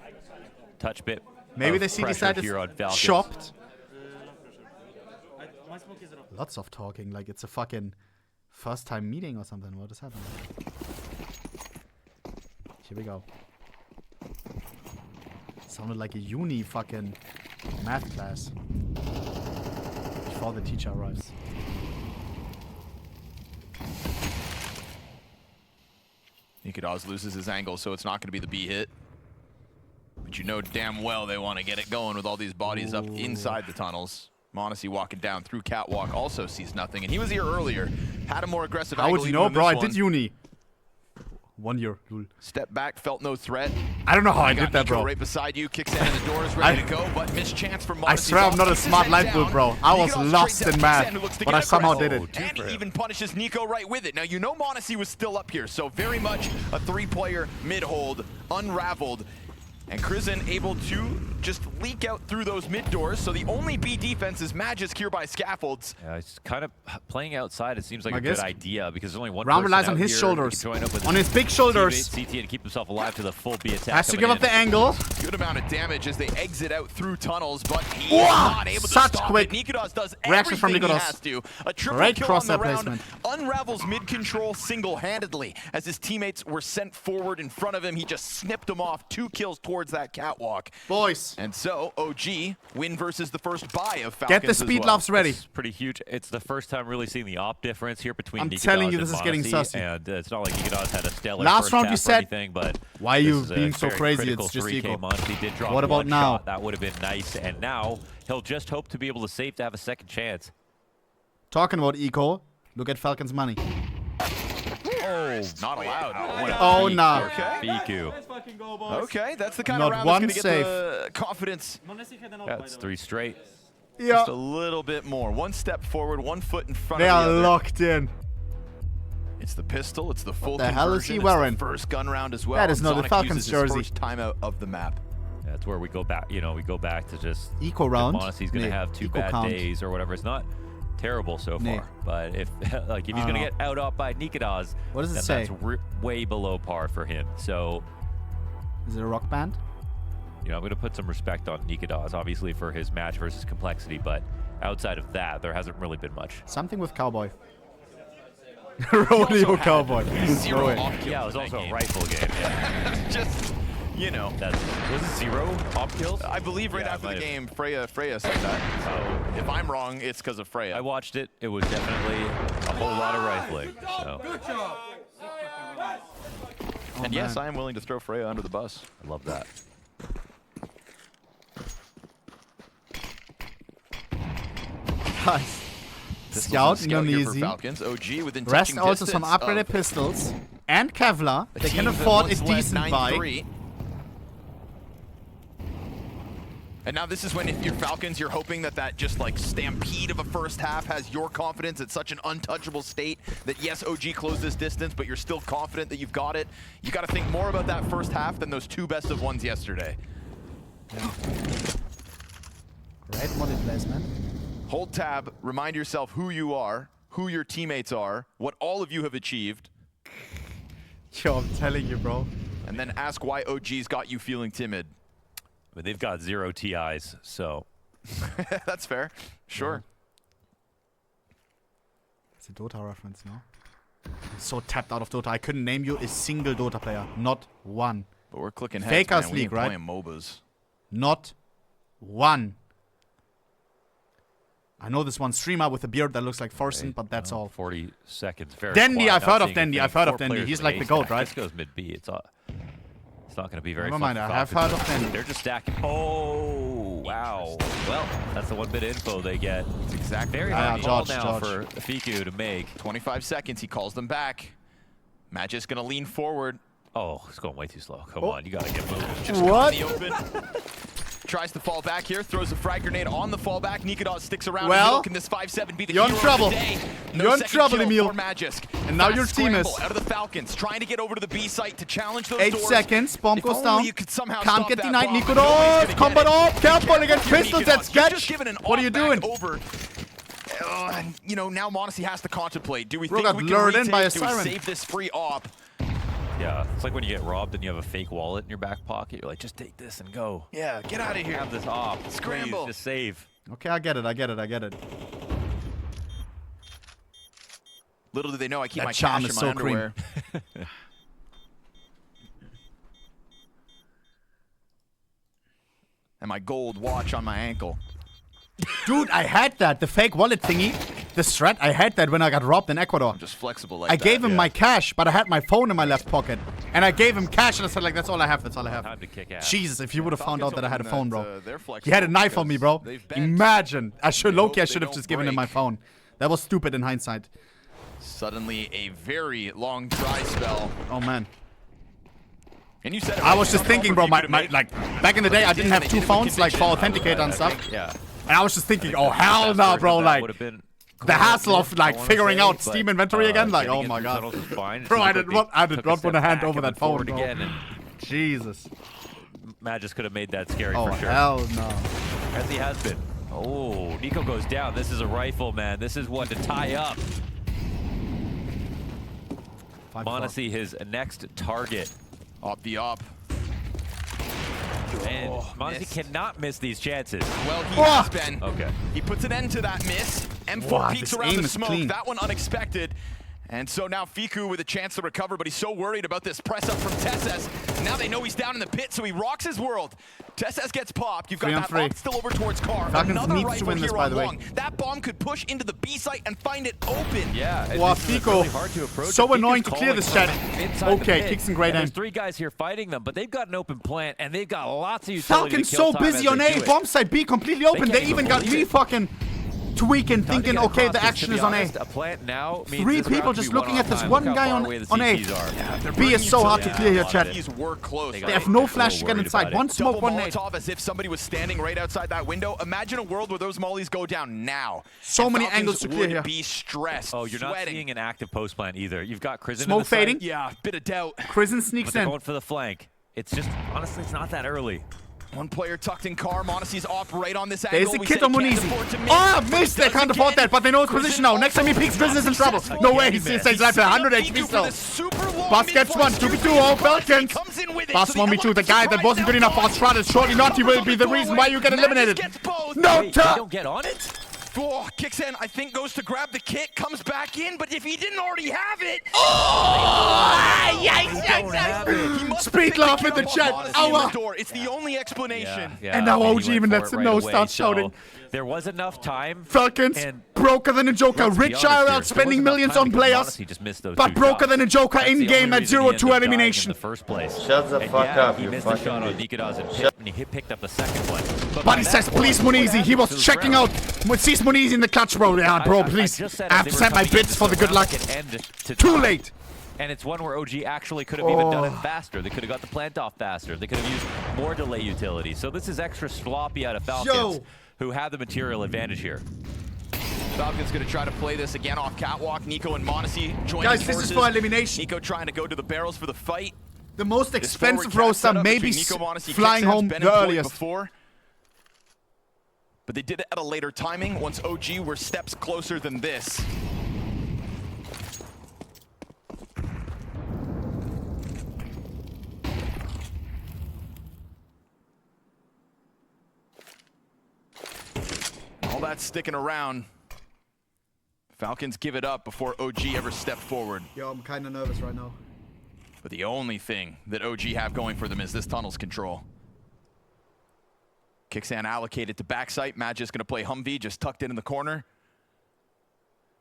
Touch bit. Maybe the CT side is shocked. Lots of talking, like it's a fucking first-time meeting or something. What is happening? Here we go. Sounded like a uni fucking math class. Before the teacher arrives. Nikodas loses his angle, so it's not going to be the B hit. But you know damn well they want to get it going with all these bodies up inside the tunnels. m0NESY walking down through catwalk also sees nothing, and he was here earlier. Had a more aggressive angle. How would you know, bro? I did uni. 1 year. Step back, felt no threat. I don't know how I did that, bro. Right beside you, kicks in the doors, ready to go, but missed chance from m0NESY. I swear I'm not a smart light bulb, bro. I was lost in math, but I somehow did it. And he even punishes Nico right with it. Now, you know m0NESY was still up here, so very much a 3-player mid-hold, unraveled. And Crizzen able to just leak out through those mid doors. So the only B defense is Magisk here by Scaffolds. Yeah, he's kind of playing outside. It seems like a good idea because there's only one Round person relies out on his here shoulders. On his big shoulders. CT and keep himself alive to the full B attack. Has to give up the angle. Good amount of damage as they exit out through tunnels, but he's not able to stop quick it. Nikodas does reaction from everything Nikodas. he has to. A triple Great kill cross on the placement. round. Unravels mid-control single-handedly as his teammates were sent forward in front of him. He just snipped them off. 2 kills towards that catwalk. Boys. And so, OG win versus the first buy of Falcons. Get the speed loves ready. It's pretty huge. It's the first time really seeing the op difference here between I'm Nikodas telling you, and this is getting m0NESY, sussy. and it's not like Nikodas had a stellar last first round half you or said, anything, but why are you being so crazy? It's just equal. m0NESY did drop What about one now? shot. That would have been nice, and now he'll just hope to be able to save to have a second chance. Talking about eco, look at Falcons' money. Oh, not allowed. Oh, nah. Okay. Fiku. Okay, that's the kind Not of round one that's going to get save. the confidence. That's 3 straight. Yeah. Just a little bit more. 1 step forward, 1 foot in front They of the are other. locked in. It's the pistol. It's the full What the hell is he conversion, wearing? It's the first gun round as well. That is not the Sonic Falcons uses jersey. his first timeout of the map. That's where we go back. You know, we go back to just Eco round. m0NESY's going to have 2 Eco bad count. days or whatever. It's not terrible so Nee. far, but if like if he's going to get out off by Nikodas, What does it then say? that's way below par for him. So, Is it a rock band? you know, I'm going to put some respect on Nikodas, obviously for his match versus complexity, but outside of that, there hasn't really been much. Something with cowboy. Rodeo cowboy. Zero Wait. off kills Yeah, it was in also that a game. rifle game. Yeah. Just, you know. Was it 0 op kills? I believe right Yeah, after the might game, Freya said that. So if I'm wrong, it's because of Freya. I watched it. It was definitely a whole lot of rifling. So. And yes, I am willing to throw Freya under the bus. I love that. Guys. This Scout, was a scout here for Indonesia. Falcons. OG within Rest touching also some distance upgraded of pistols and Kevlar. a They can team that afford a once led decent buy. 9-3. And now this is when, if you're Falcons, you're hoping that that just like stampede of a first half has your confidence at such an untouchable state that yes, OG closed this distance, but you're still confident that you've got it. You got to think more about that first half than those 2 best of ones yesterday. Great money placement. Hold tab, remind yourself who you are, who your teammates are, what all of you have achieved, Yo, I'm telling you, bro. and then ask why OG's got you feeling timid. But they've got 0 TIs, so. That's fair. Sure. It's a Dota reference, no? I'm so tapped out of Dota. I couldn't name you a single Dota player. Not one. But we're clicking heads, Fakers man. We League, ain't right? playing MOBAs. Not one. I know this one streamer with a beard that looks like Forsen, but that's all. 40 seconds. Very Dendy, quiet, I've not heard of seeing Dendy. anything. I've heard of 4 Dendy. players He's with like an the ace GOAT, stack. right? This goes mid B. It's not going to be very Never fun mind, for I have Falcons. heard of Dendy. They're just stacking. Oh, Nico Wow. Well, that's the 1-bit info they get. It's exactly very hard call now for FALCON to make. 25 seconds. He calls them back. Magic's going to lean forward. Oh, it's going way too slow. Come on, you got to get moving. Just what? In the open. Tries to fall back here, throws a frag grenade on the fallback. Nikodaz sticks around. Well, can this 5-7 be the you're in trouble. No you're in trouble, Emil. And now your team is out of the Falcons, trying to get over to the B site to challenge those 8 doors. seconds. Bomb goes down. Can't get denied. Nikodaz, combat up. Careful against pistols. That's sketch. What are you doing? Over. You know, now Monacy has to contemplate. Do we Bro, think we can retake? in by a Do siren. we save this free op? Yeah, it's like when you get robbed and you have a fake wallet in your back pocket. You're like, just take this and go. Yeah, get out of here. Have this off. Scramble. Please, just save. Okay, I get it. Little do they know I keep that my charm cash is in so my underwear. And my gold watch on my ankle. Dude, I had that. The fake wallet thingy. The strat, I had that when I got robbed in Ecuador. I'm just flexible like I that. gave him my cash, but I had my phone in my left pocket. And I gave him cash, and I said, like, that's all I have. That's all I have. Time to kick ass. Jesus, if you would have found out that I had a phone, bro. He He had a knife on me, bro. Imagine. I should have just given him my phone. That was stupid in hindsight. Suddenly, a very long dry spell. Oh, man. And you said it I right. was just thinking, bro, like, back in the day, I didn't have 2 phones, like, for authenticator and stuff. Yeah. And I was just thinking, oh, hell no, bro, like, the hassle of, like, figuring out Steam inventory again, like, oh my god. Bro, I did not want to hand over that phone, bro. Again, Jesus. Magis could have made that scary Oh, for sure. hell no. As he has been. Oh, Nico goes down. This is a rifle, man. This is one to tie up. Monacy, his next target. Op the op. And Monacy cannot miss these chances. Well, he has been. Okay. He puts an end to that miss. M4 peeks around the smoke. Clean. That one unexpected. And so now FALCON with a chance to recover, but he's so worried about this press up from Tesses. Now they know he's down in the pit, so he rocks his world. Tesses gets popped. You've got that op still over towards Car. FALCONS needs to win this, by the way. That bomb could push into the B site and find it open. Yeah. Wow, FALCON, really so annoying to clear this chat. Okay, kicks and great aim. There's 3 guys here fighting them, but they've got an open plant, and they've got lots of utility. FALCON's so busy on A. Bomb site B completely open. They even got me fucking tweaking, thinking, okay, the action is on A. A plant now 3 people just looking at this one guy on A. Yeah, B is so hard to clear here, chat. These were close. They have no flash to get inside. One smoke, one nade. Molotov as if somebody was standing right outside that window. Imagine a world where those mollies go down now. So many angles to clear here. Be stressed. Oh, you're not seeing an active post plant either. You've got Crizzen smoke in the fading. Site. Yeah, bit of doubt. Crizzen sneaks in. in. Going for the flank. It's just, honestly, it's not that early. One player tucked in Car. Monacy's off right on this angle. There's a kid on Munizi. Oh, missed! They can't afford that, but they know his position now. Next time he peeks, business in trouble. No way, he stays right there. 100 HP still. Boss gets one. 2v2, oh, FALCONS. Boss 1v2. The guy that wasn't good enough for Strat, surely not. He will be the reason why you get eliminated. No, Wait, they don't get on it? Oh, kicks in, I think goes to grab the kit, comes back in, but if he didn't already have it... Oh! Yikes! Speed laugh in the chat. It's the only explanation. Yeah, and now OG even lets him know, starts shouting. There was enough time. FALCONS, broker than a Joker. Rich IRL spending millions on players, but broker than a Joker in-game at 0-2 elimination. In the first place. Shut the fuck up, you missed the shot on Nikodaz and he picked up the second one. But he says, please, Munizi. He was checking out. Sees Munizi in the clutch, bro. Yeah, bro, please. I have to send my bits for the good luck. Too late. And it's one where OG actually could have even done it faster. They could have got the plant off faster. They could have used more delay utility. So this is extra sloppy out of FALCONS, who have the material advantage here. FALCONS going to try to play this again off catwalk. Nico and Monacy joining forces. Guys, this is for elimination. Nico trying to go to the barrels for the fight. The most expensive roster, maybe flying home the earliest. Before. But they did it at a later timing once OG were steps closer than this. All that sticking around. FALCONS give it up before OG ever step forward. Yo, I'm kind of nervous right now. But the only thing that OG have going for them is this tunnel's control. Kixan allocated to backside. Magic's going to play Humvee, just tucked in the corner.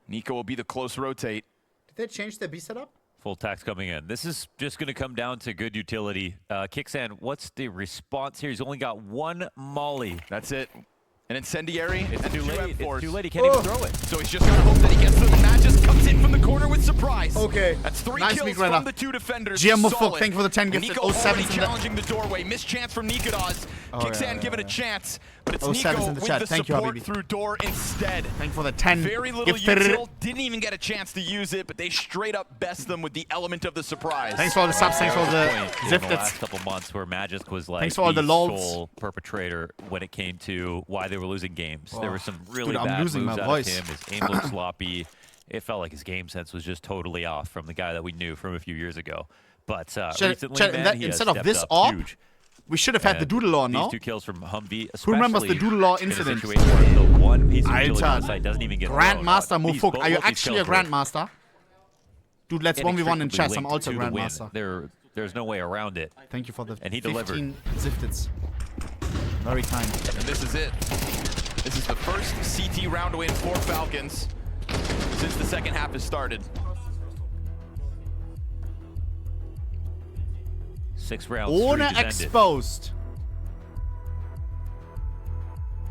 Nico will be the close rotate. Did they change their B setup? Full tax coming in. This is just going to come down to good utility. Kixan, what's the response here? He's only got one molly. That's it. An incendiary. It's and too late. M4s. It's too late. He can't even throw it. So he's just got to hope that he gets them. Matt just comes in from the corner with surprise. Okay. That's 3 nice kills from the 2 defenders. GM Solid. Mufuk, thank you for the 10 gifted. Nico 07 already challenging the doorway. Missed chance from Nikodas. Kixan given a chance, but it's Nico in the with chat. the Thank you, support Habibi. through door instead. Thank you for the 10 Very little gifted. util. Didn't even get a chance to use it, but they straight up best them with the element of the surprise. Thanks for all the subs. Thanks for all the In the last zifteds. couple months where Magisk was like Thanks for all the lols. sole perpetrator when it came to why they were losing games. There were some really Dude, I'm bad losing moves my out voice. of him. His aim looked sloppy. It felt like his game sense was just totally off from the guy that we knew from a few years ago. But recently, man, he instead has of this stepped op, huge. we should have had the Doodle Law, no? These 2 kills from Humvee, Who remembers the Doodle Law in a incident? situation where the one piece of utility on Alter. the site doesn't even get Grandmaster thrown. Mufuk. Are you Both these actually a kills were Grandmaster? Dude, let's 1v1 in chess. I'm linked also to the win. Grandmaster. There's no way around it. Thank you for the And he 15 zifteds. Very kind. And this is it. This is the first CT round win for Falcons since the second half has started. 6 rounds. Ohne exposed.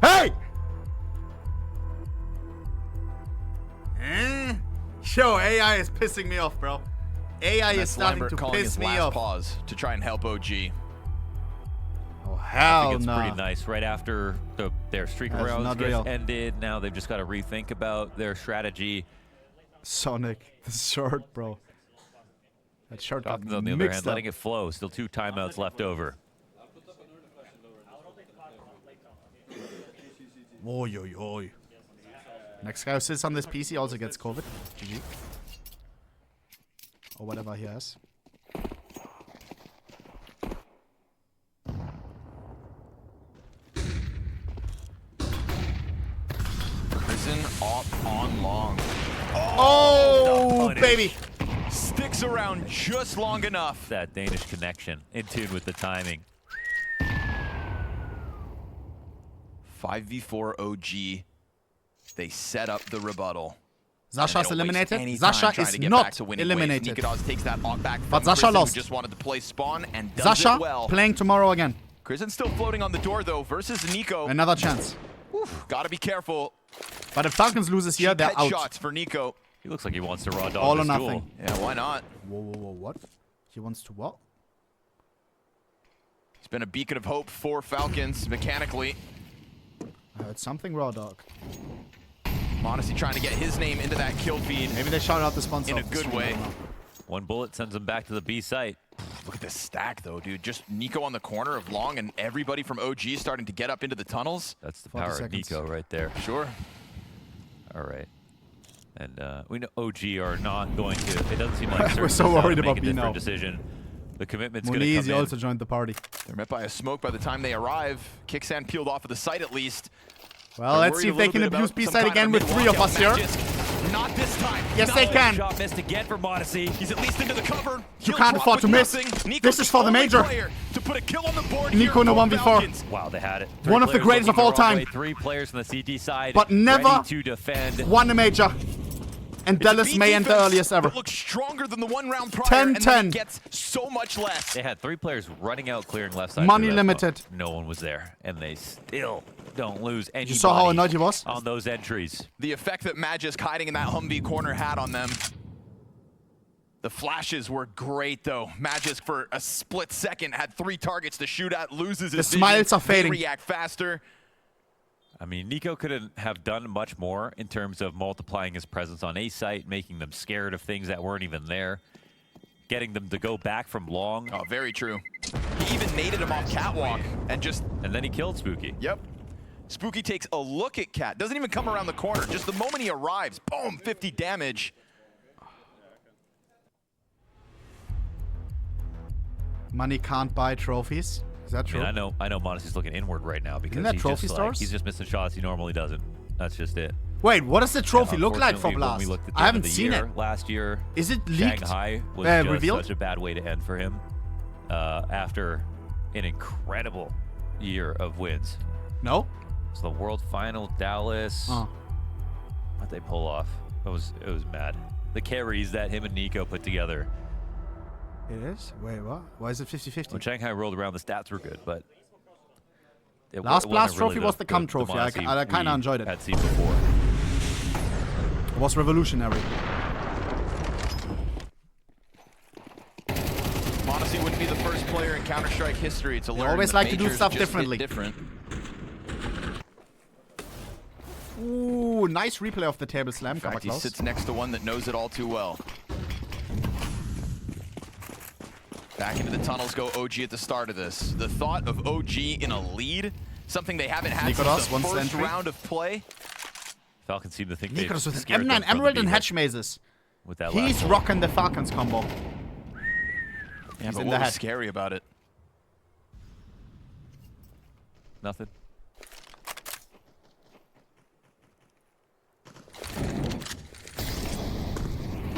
Hey! Yo, AI is pissing me off, bro. AI is starting Lambert to calling piss his me last off. pause to try and help OG. Oh, I hell think it's no. pretty nice. Right after their streak of That's rounds not gets real. ended, now they've just got to rethink about their strategy. Sonic, the shirt, bro. That shirt got Falcons, on the other mixed hand, up. letting it flow. Still 2 timeouts left over. Oy, oy, oy. Next guy who sits on this PC also gets COVID. GG. Or whatever he has. Prison off on long. Oh, baby. Sticks around just long enough. That Danish connection in tune with the timing. 5v4 OG. They set up the rebuttal. Sasha's eliminated. Sasha is not eliminated. Takes that back from But Sasha Prison, who lost. just wanted to play spawn and does Sasha it well. playing tomorrow again. Prison still floating on the door though versus Nico. Another chance. Gotta be careful. But if Falcons loses here, they're out. Shots for Nico. He looks like he wants to raw dog All or this nothing. duel. Yeah, why not? Whoa, whoa, whoa, what? He wants to what? It's been a beacon of hope for Falcons mechanically. I heard something, raw dog. Modesty trying to get his name into that kill feed. Maybe they shouted out the sponsor. In a of the good stream, I way. don't know. One bullet sends him back to the B site. Look at this stack though, dude. Just Nico on the corner of long and everybody from OG starting to get up into the tunnels. That's the 40 power seconds. of Nico right there. Sure. All right. And we know OG are not going to. It doesn't seem like We're so Certus is worried make about a B different now. decision. The commitment's going to Muniz, come he in. also joined the party. They're met by a smoke by the time they arrive. Kicksan peeled off of the site at least. Well, They're let's worried see a if they little can bit abuse about B some side kind again of with 3 of us here. Magisk. Not this time. Yes, No. they can. Shot missed again for Modesty. He's at least into the cover. You He'll can't drop afford to with miss. nothing. Nico's This is for the only major. player to put a kill on the board Nico in here a for 1v4. Falcons. Wow, they had it. One of the players greatest looking of all the wrong time. way. 3 players on the CT side. But never ready to defend. Won a major. And It's a Dallas beat may enter defense earliest ever. that looks stronger than the 1 round prior, and 10-10. then it gets so much less. They had 3 players running out, clearing left side. Money through that limited. smoke. No one was there, and they still don't lose anybody. You saw how annoyed he was? On those entries. The effect that Magisk hiding in that Humvee corner had on them. The flashes were great, though. Magisk, for a split second, had 3 targets to shoot at, loses his The smiles vision. are fading. They react faster. I mean, Nico couldn't have done much more in terms of multiplying his presence on A site, making them scared of things that weren't even there, getting them to go back from long. Oh, very true. He even naded him off catwalk and just... And then he killed Spooky. Yep. Spooky takes a look at Cat. Doesn't even come around the corner. Just the moment he arrives, boom, 50 damage. Money can't buy trophies. Is that true? I mean, I know Modesty's looking inward right now because that he's trophy just stores? he's just missing shots he normally doesn't. That's just it. Wait, what does the trophy And look like for unfortunately, when we Blast? looked at the I end of haven't the seen year, it. Last year, Is it leaked? Shanghai was just revealed? such a bad way to end for him after an incredible year of wins. No? It's the World Final, Dallas. Oh. What'd they pull off? It was mad. The carries that him and Nico put together It is? Wait, what? Why is it 50-50? When Shanghai rolled around, the stats were good, but... Last Blast trophy was the Cum trophy. I kind of enjoyed it. Had seen before. It was revolutionary. Monacy wouldn't be the first player in Counter-Strike history to learn. Always like to do stuff just differently. Different. Ooh, nice replay of the table slam. In fact, he sits next to one that knows it all too well. Back into the tunnels go OG at the start of this. The thought of OG in a lead, something they haven't had since the first round of play. Falcons seem to think Nikolas with an M9 Emerald and Hedge Mazes. With that He's rocking the Falcons combo. Yeah, but what was scary about it? Nothing.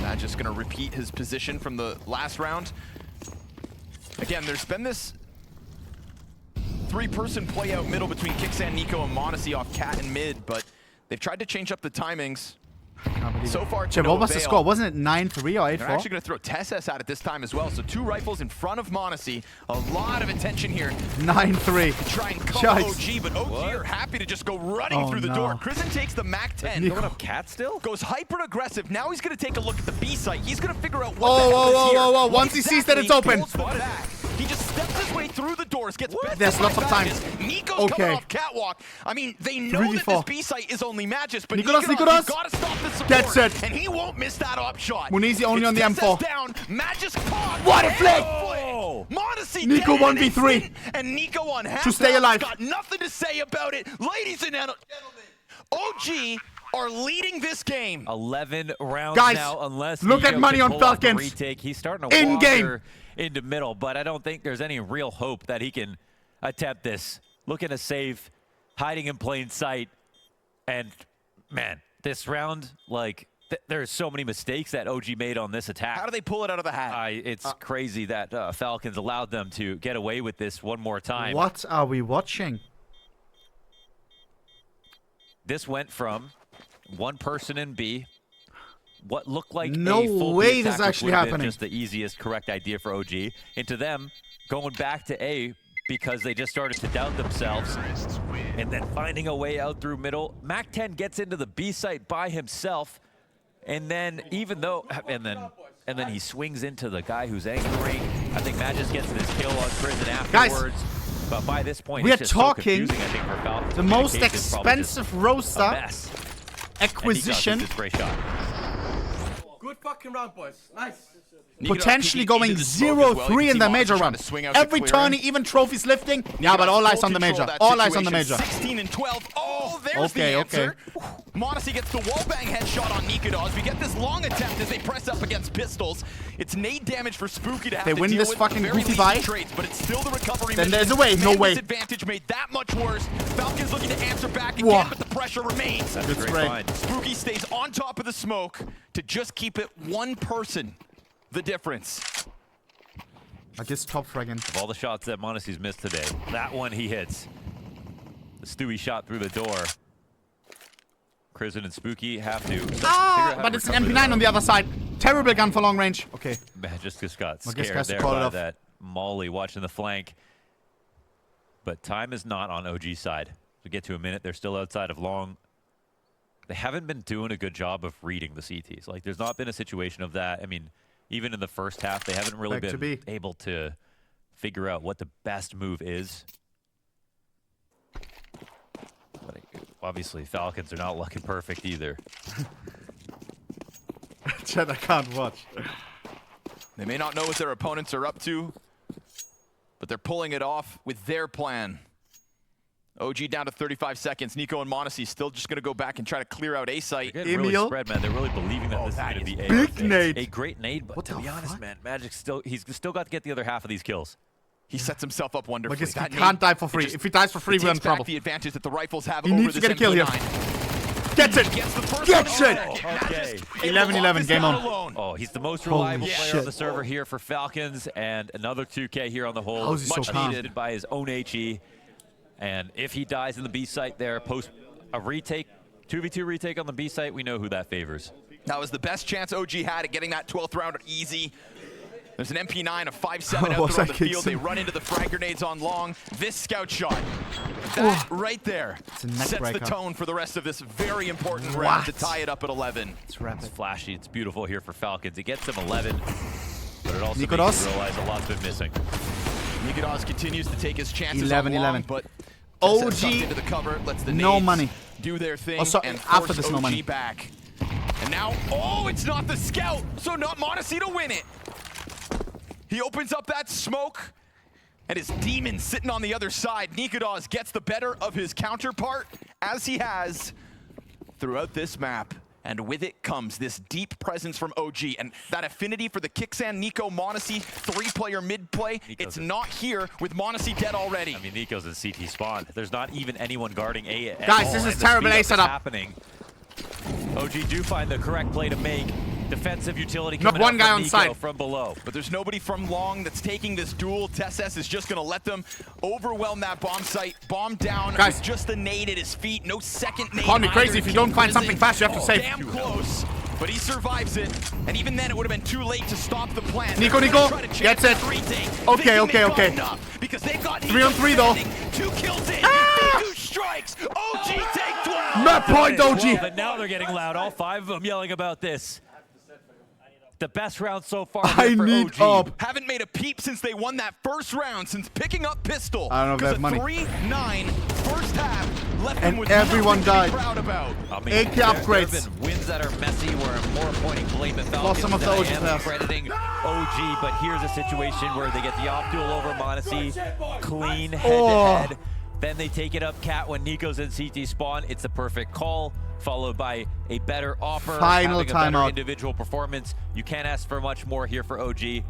Not just gonna repeat his position from the last round. Again, there's been this three-person play out middle between Kicksan, Nico, and Monacy off cat and mid, but they've tried to change up the timings. So far, what was the score? Wasn't it 9-3 or 8-4? They're actually going to throw Tesses out at this time as well. So 2 rifles in front of Monacy. A lot of attention here. 9-3. Try and call OG, but OG are happy to just go running through the door. Kristen takes the MAC-10. Going up cat still? Goes hyper-aggressive. Now he's going to take a look at the B site. He's going to figure out what whoa. Once he sees that it's open. He just steps his way through the doors, gets There's lots of time. Nico's coming off catwalk. I mean, they know that this B site is only Magis, but Nicolas, you've got to stop this support. Gets it. And he won't miss that up shot. Munizi only on the M4. Down. Magis caught. What a flick! Monacy Nico 1v3. And Nico on half to stay alive. Got nothing to say about it. Ladies and gentlemen, OG are leading this game. 11 rounds Guys, now, unless look Nico at money on Falcons. Retake. He's starting to wander into middle, but I don't think there's any real hope that he can attempt this. Looking to save, hiding in plain sight, and man, this round, like, there's so many mistakes that OG made on this attack. How do they pull it out of the hat? It's crazy that Falcons allowed them to get away with this one more time. What are we watching? This went from one person in B, what looked like no a full way B this is actually happening. Just the easiest correct idea for OG, into them going back to A because they just started to doubt themselves, and then finding a way out through middle. MAC-10 gets into the B site by himself, and then and then he swings into the guy who's anchoring. I think Magis gets this kill on Prison afterwards. Guys, but by this point, we're it's just talking so confusing, I think, for Falcons. The most expensive roster acquisition. Good fucking round, boys. Nice. Potentially going 0-3 in the major run. Every tourney, even trophies lifting. Yeah, but all eyes on the major. All eyes on the major. 16 and 12. Oh, there's the answer. Monacy gets the wallbang headshot on Nikolas. We get this long attempt as they press up against pistols. It's nade damage for Spooky to have to deal with. They win this fucking goofy buy. But it's still the recovery. Then there's a way. No way. Disadvantage made that much worse. Falcons looking to answer back again, but the pressure remains. That's a great find. Spooky stays on top of the smoke to just keep it one person. The difference. I guess top fragging. Of all the shots that Monacy's missed today, that one he hits. The Stewie shot through the door. Kristen and Spooky have to. But it's an MP9 on the other side. Terrible gun for long range. Okay. Just got scared there by that Molly watching the flank. But time is not on OG's side. To get to a minute, they're still outside of long. They haven't been doing a good job of reading the CTs. Like, there's not been a situation of that. I mean, even in the first half, they haven't really been able to figure out what the best move is. But obviously, Falcons are not looking perfect either. Chad, I can't watch. They may not know what their opponents are up to, but they're pulling it off with their plan. OG down to 35 seconds. Nico and Monacy still just going to go back and try to clear out A site. They're really spread, man. They're really believing that this is going to be a great nade. But to be honest, man, Magic he's still got to get the other half of these kills. He sets himself up wonderfully. He can't die for free. If he dies for free, we're in trouble. The advantage that the rifles have he over needs to get a kill here. Gets it! Gets it! 11-11, game on. Oh, he's the most reliable player on the server here for Falcons, and another 2K here on the whole. Much needed by his own HE. And if he dies in the B site there, post a retake, 2v2 retake on the B site, we know who that favors. That was the best chance OG had at getting that 12th round easy. There's an MP9, a 5-7 out there on the field. They run into the frag grenades on long. This scout shot, that right there sets the tone for the rest of this very important round to tie it up at 11. It's rapid. It's flashy. It's beautiful here for Falcons. It gets them 11, but it also makes you realize a lot's been missing. Nikodos continues to take his chances 11, but OG, into the cover, lets the no nades money. do their thing and after force this, no money. OG back. And now, oh, it's not the scout, so not m0NESY to win it. He opens up that smoke, and his demon sitting on the other side. Nikodos gets the better of his counterpart, as he has throughout this map. And with it comes this deep presence from OG, and that affinity for the Kixan, Nico, m0NESY, 3-player mid play, it's not here with m0NESY dead already. I mean, Nico's in CT spawn. There's not even anyone guarding A at Guys, all, this is terrible A setup. Happening. OG do find the correct play to make. Defensive utility not coming one out guy from on Nico side from below. But there's nobody from long that's taking this duel. TeSeS is just going to let them overwhelm that bomb site. Bomb down. Guys, with just the nade at his feet. No second nade. Call me crazy if you don't find something fast. You have to save. Damn close. But he survives it. And even then, it would have been too late to stop the plan. Nico gets it. Okay. Because they've got 3 on 3 though. 2 kills in. B2 strikes. OG take 12. Map point, OG. But now they're getting loud. All 5 of them yelling about this. The best round so far. I need OG. up. Haven't made a peep since they won that first round, since picking up pistol. I don't know if they have money. 3-9 first half left them with everyone died. Proud about. I mean, AK upgrades. There have been wins that are messy where I'm more pointing blame at Falcons Lost some of the OG than I am players. crediting OG, but here's a situation where they get the off duel over m0NESY, clean head-to-head. Then they take it up Cat when Nico's in CT spawn. It's the perfect call, followed by a better offer, Final having a better timeout. individual performance. You can't ask for much more here for OG.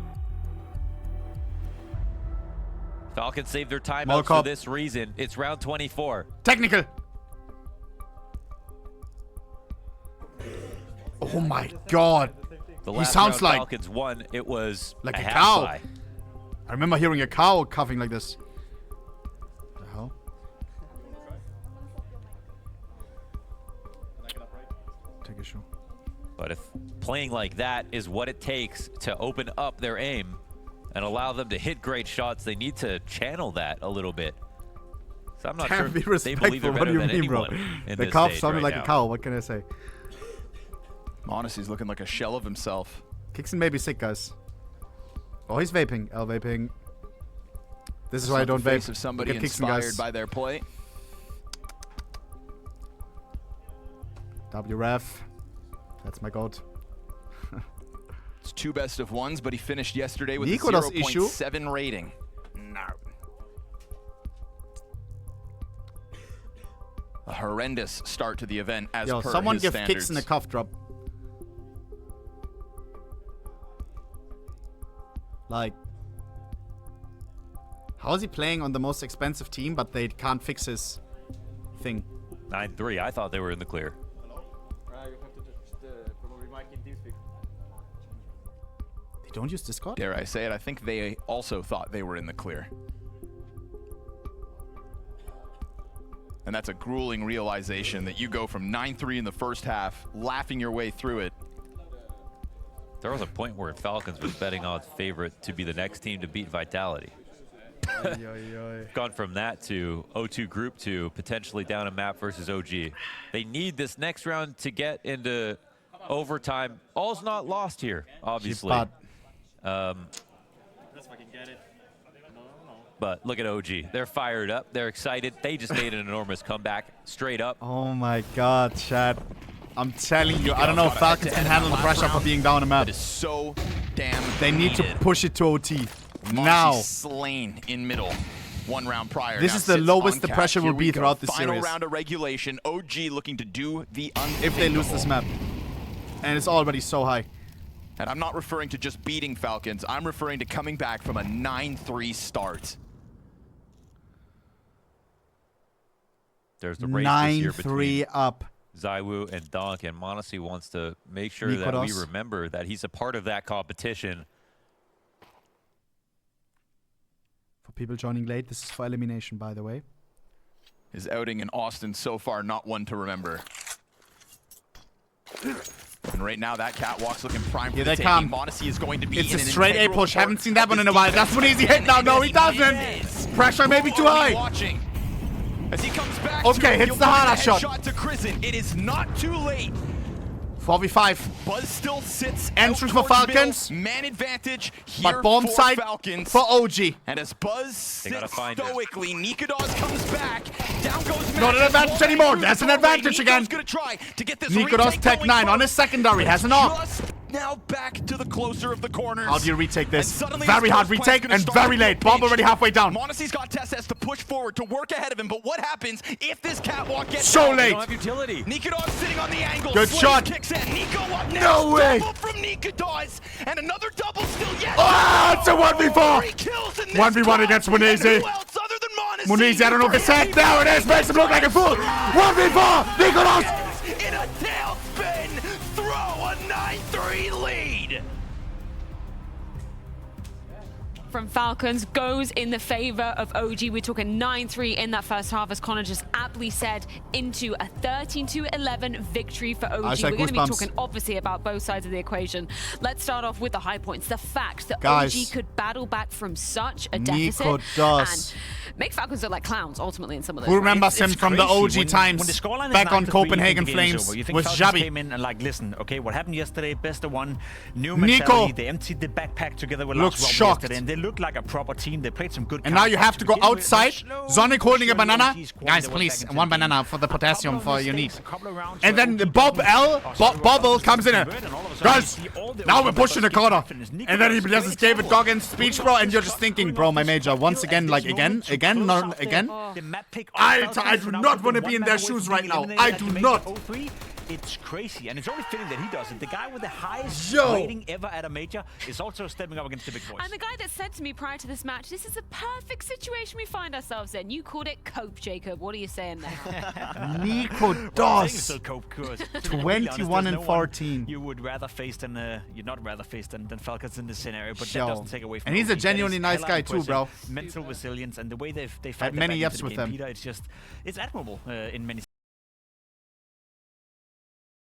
Falcons saved their timeout for this reason. It's round 24. Technical. Oh my god. He sounds like Falcons won. It was like a half cow. by. I remember hearing a cow coughing like this. The hell? Take a show. But if playing like that is what it takes to open up their aim and allow them to hit great shots, they need to channel that a little bit. So I'm not sure they believe they're better than anyone in the this cough stage sounded right like now. a cow. What can I say? m0NESY's looking like a shell of himself. Kixan may be sick, guys. Oh, he's vaping. L vaping. This is why I don't vape. Of somebody Kixan, inspired guys. by their play. WREF. That's my god. It's 2 best of 1s, but he finished yesterday with Nico a does issue. 0.7 rating. No. A horrendous start to the event as per someone his give standards. Kixan a cough drop. Like, how is he playing on the most expensive team, but they can't fix his thing? 9-3. I thought they were in the clear. They don't use Discord? Dare I say it, I think they also thought they were in the clear. And that's a grueling realization that you go from 9-3 in the first half, laughing your way through it. There was a point where Falcons was betting odds favorite to be the next team to beat Vitality. Gone from that to 0-2 group to potentially down a map versus OG. They need this next round to get into overtime. All's not lost here, obviously. But look at OG. They're fired up. They're excited. They just made an enormous comeback straight up. Oh my god, Chad. I'm telling you, I don't know if Falcons can handle the pressure for being down a map. That is so damn They need to push it to OT. m0NESY Now. slain in middle. 1 round prior. This Now is the sits lowest on the Cat. pressure will Here we be go. throughout the Final series. round of regulation. OG looking to do the unthinkable. If they lose this map. And it's already so high. And I'm not referring to just beating Falcons. I'm referring to coming back from a 9-3 start. There's the race this year 9-3 between up. ZywOo and Donk, and m0NESY wants to make sure that we remember that he's a part of that competition. For people joining late, this is for elimination, by the way. His outing in Austin so far, not one to remember. And right now, that catwalk's looking prime for Here the they taking. come. Modesty is going to be It's in a an straight A integral push. Haven't part seen that of one in a this while. That's one easy hit now. No, he doesn't. Pressure maybe too high. Watching. As he comes back okay, hits the harder shot. To Krisen. It is not too late. 4v5. Buzz still sits. Entry for Falcons. Man advantage here but bomb for side Falcons. for OG. And as Buzz sits stoically, Nikodos comes back. Down goes Not an advantage anymore. That's an advantage again. Gonna try to get this Nikodos Tech 9 on his secondary. Has an off. Now back to the closer of the corners. How do you retake this? Very hard retake and very late. Bomb already halfway down. Monacy's got Tess to push forward to work ahead of him, but what happens if this catwalk gets so down? late? Don't have utility. Nikodos sitting on the angle. Good shot. Kicks in. Nico up next. No way. Double from Nikodos and another double still yet. Oh, it's a 1v4. 1v1 against Munizi. Munizi, I don't know if it's set. There it is. Makes him look like a fool. 1v4. Nikodos. In a tailspin. Throw a 9-3 lead. From Falcons goes in the favor of OG. We're talking 9-3 in that first half, as Connor just aptly said, into a 13-11 victory for OG. We're going to be talking obviously about both sides of the equation. Let's start off with the high points. The fact that OG could battle back from such a deficit and make Falcons look like clowns ultimately in some of those. Who remembers him from the OG times back on Copenhagen Flames with Xabi? Came in and like, listen, okay, what happened yesterday? Best of one. New mentality. They emptied the backpack together with looks shocked. And they look like a proper team. They played some good. And now you have to go outside. Zonic holding a banana. Guys, please, one banana for the potassium for your need. And then Bob Bobble comes in. Guys, now we're pushing the corner. And then he does his David Goggins speech, bro. And you're just thinking, bro, my major, once again, like again. I do not want to be in their shoes right now. I do not. It's crazy, and it's only fitting that he does it. The guy with the highest rating ever at a major is also stepping up against the big boys. And the guy that said to me prior to this match, this is a perfect situation we find ourselves in. You called it cope, Jacob. What are you saying there? Nico does. 21 and 14. You would rather face than you'd not rather face than Falcons in this scenario, but that doesn't take away from. And he's a genuinely nice guy too, bro. Mental resilience and the way they fight had many ups with them. Peter, it's admirable in many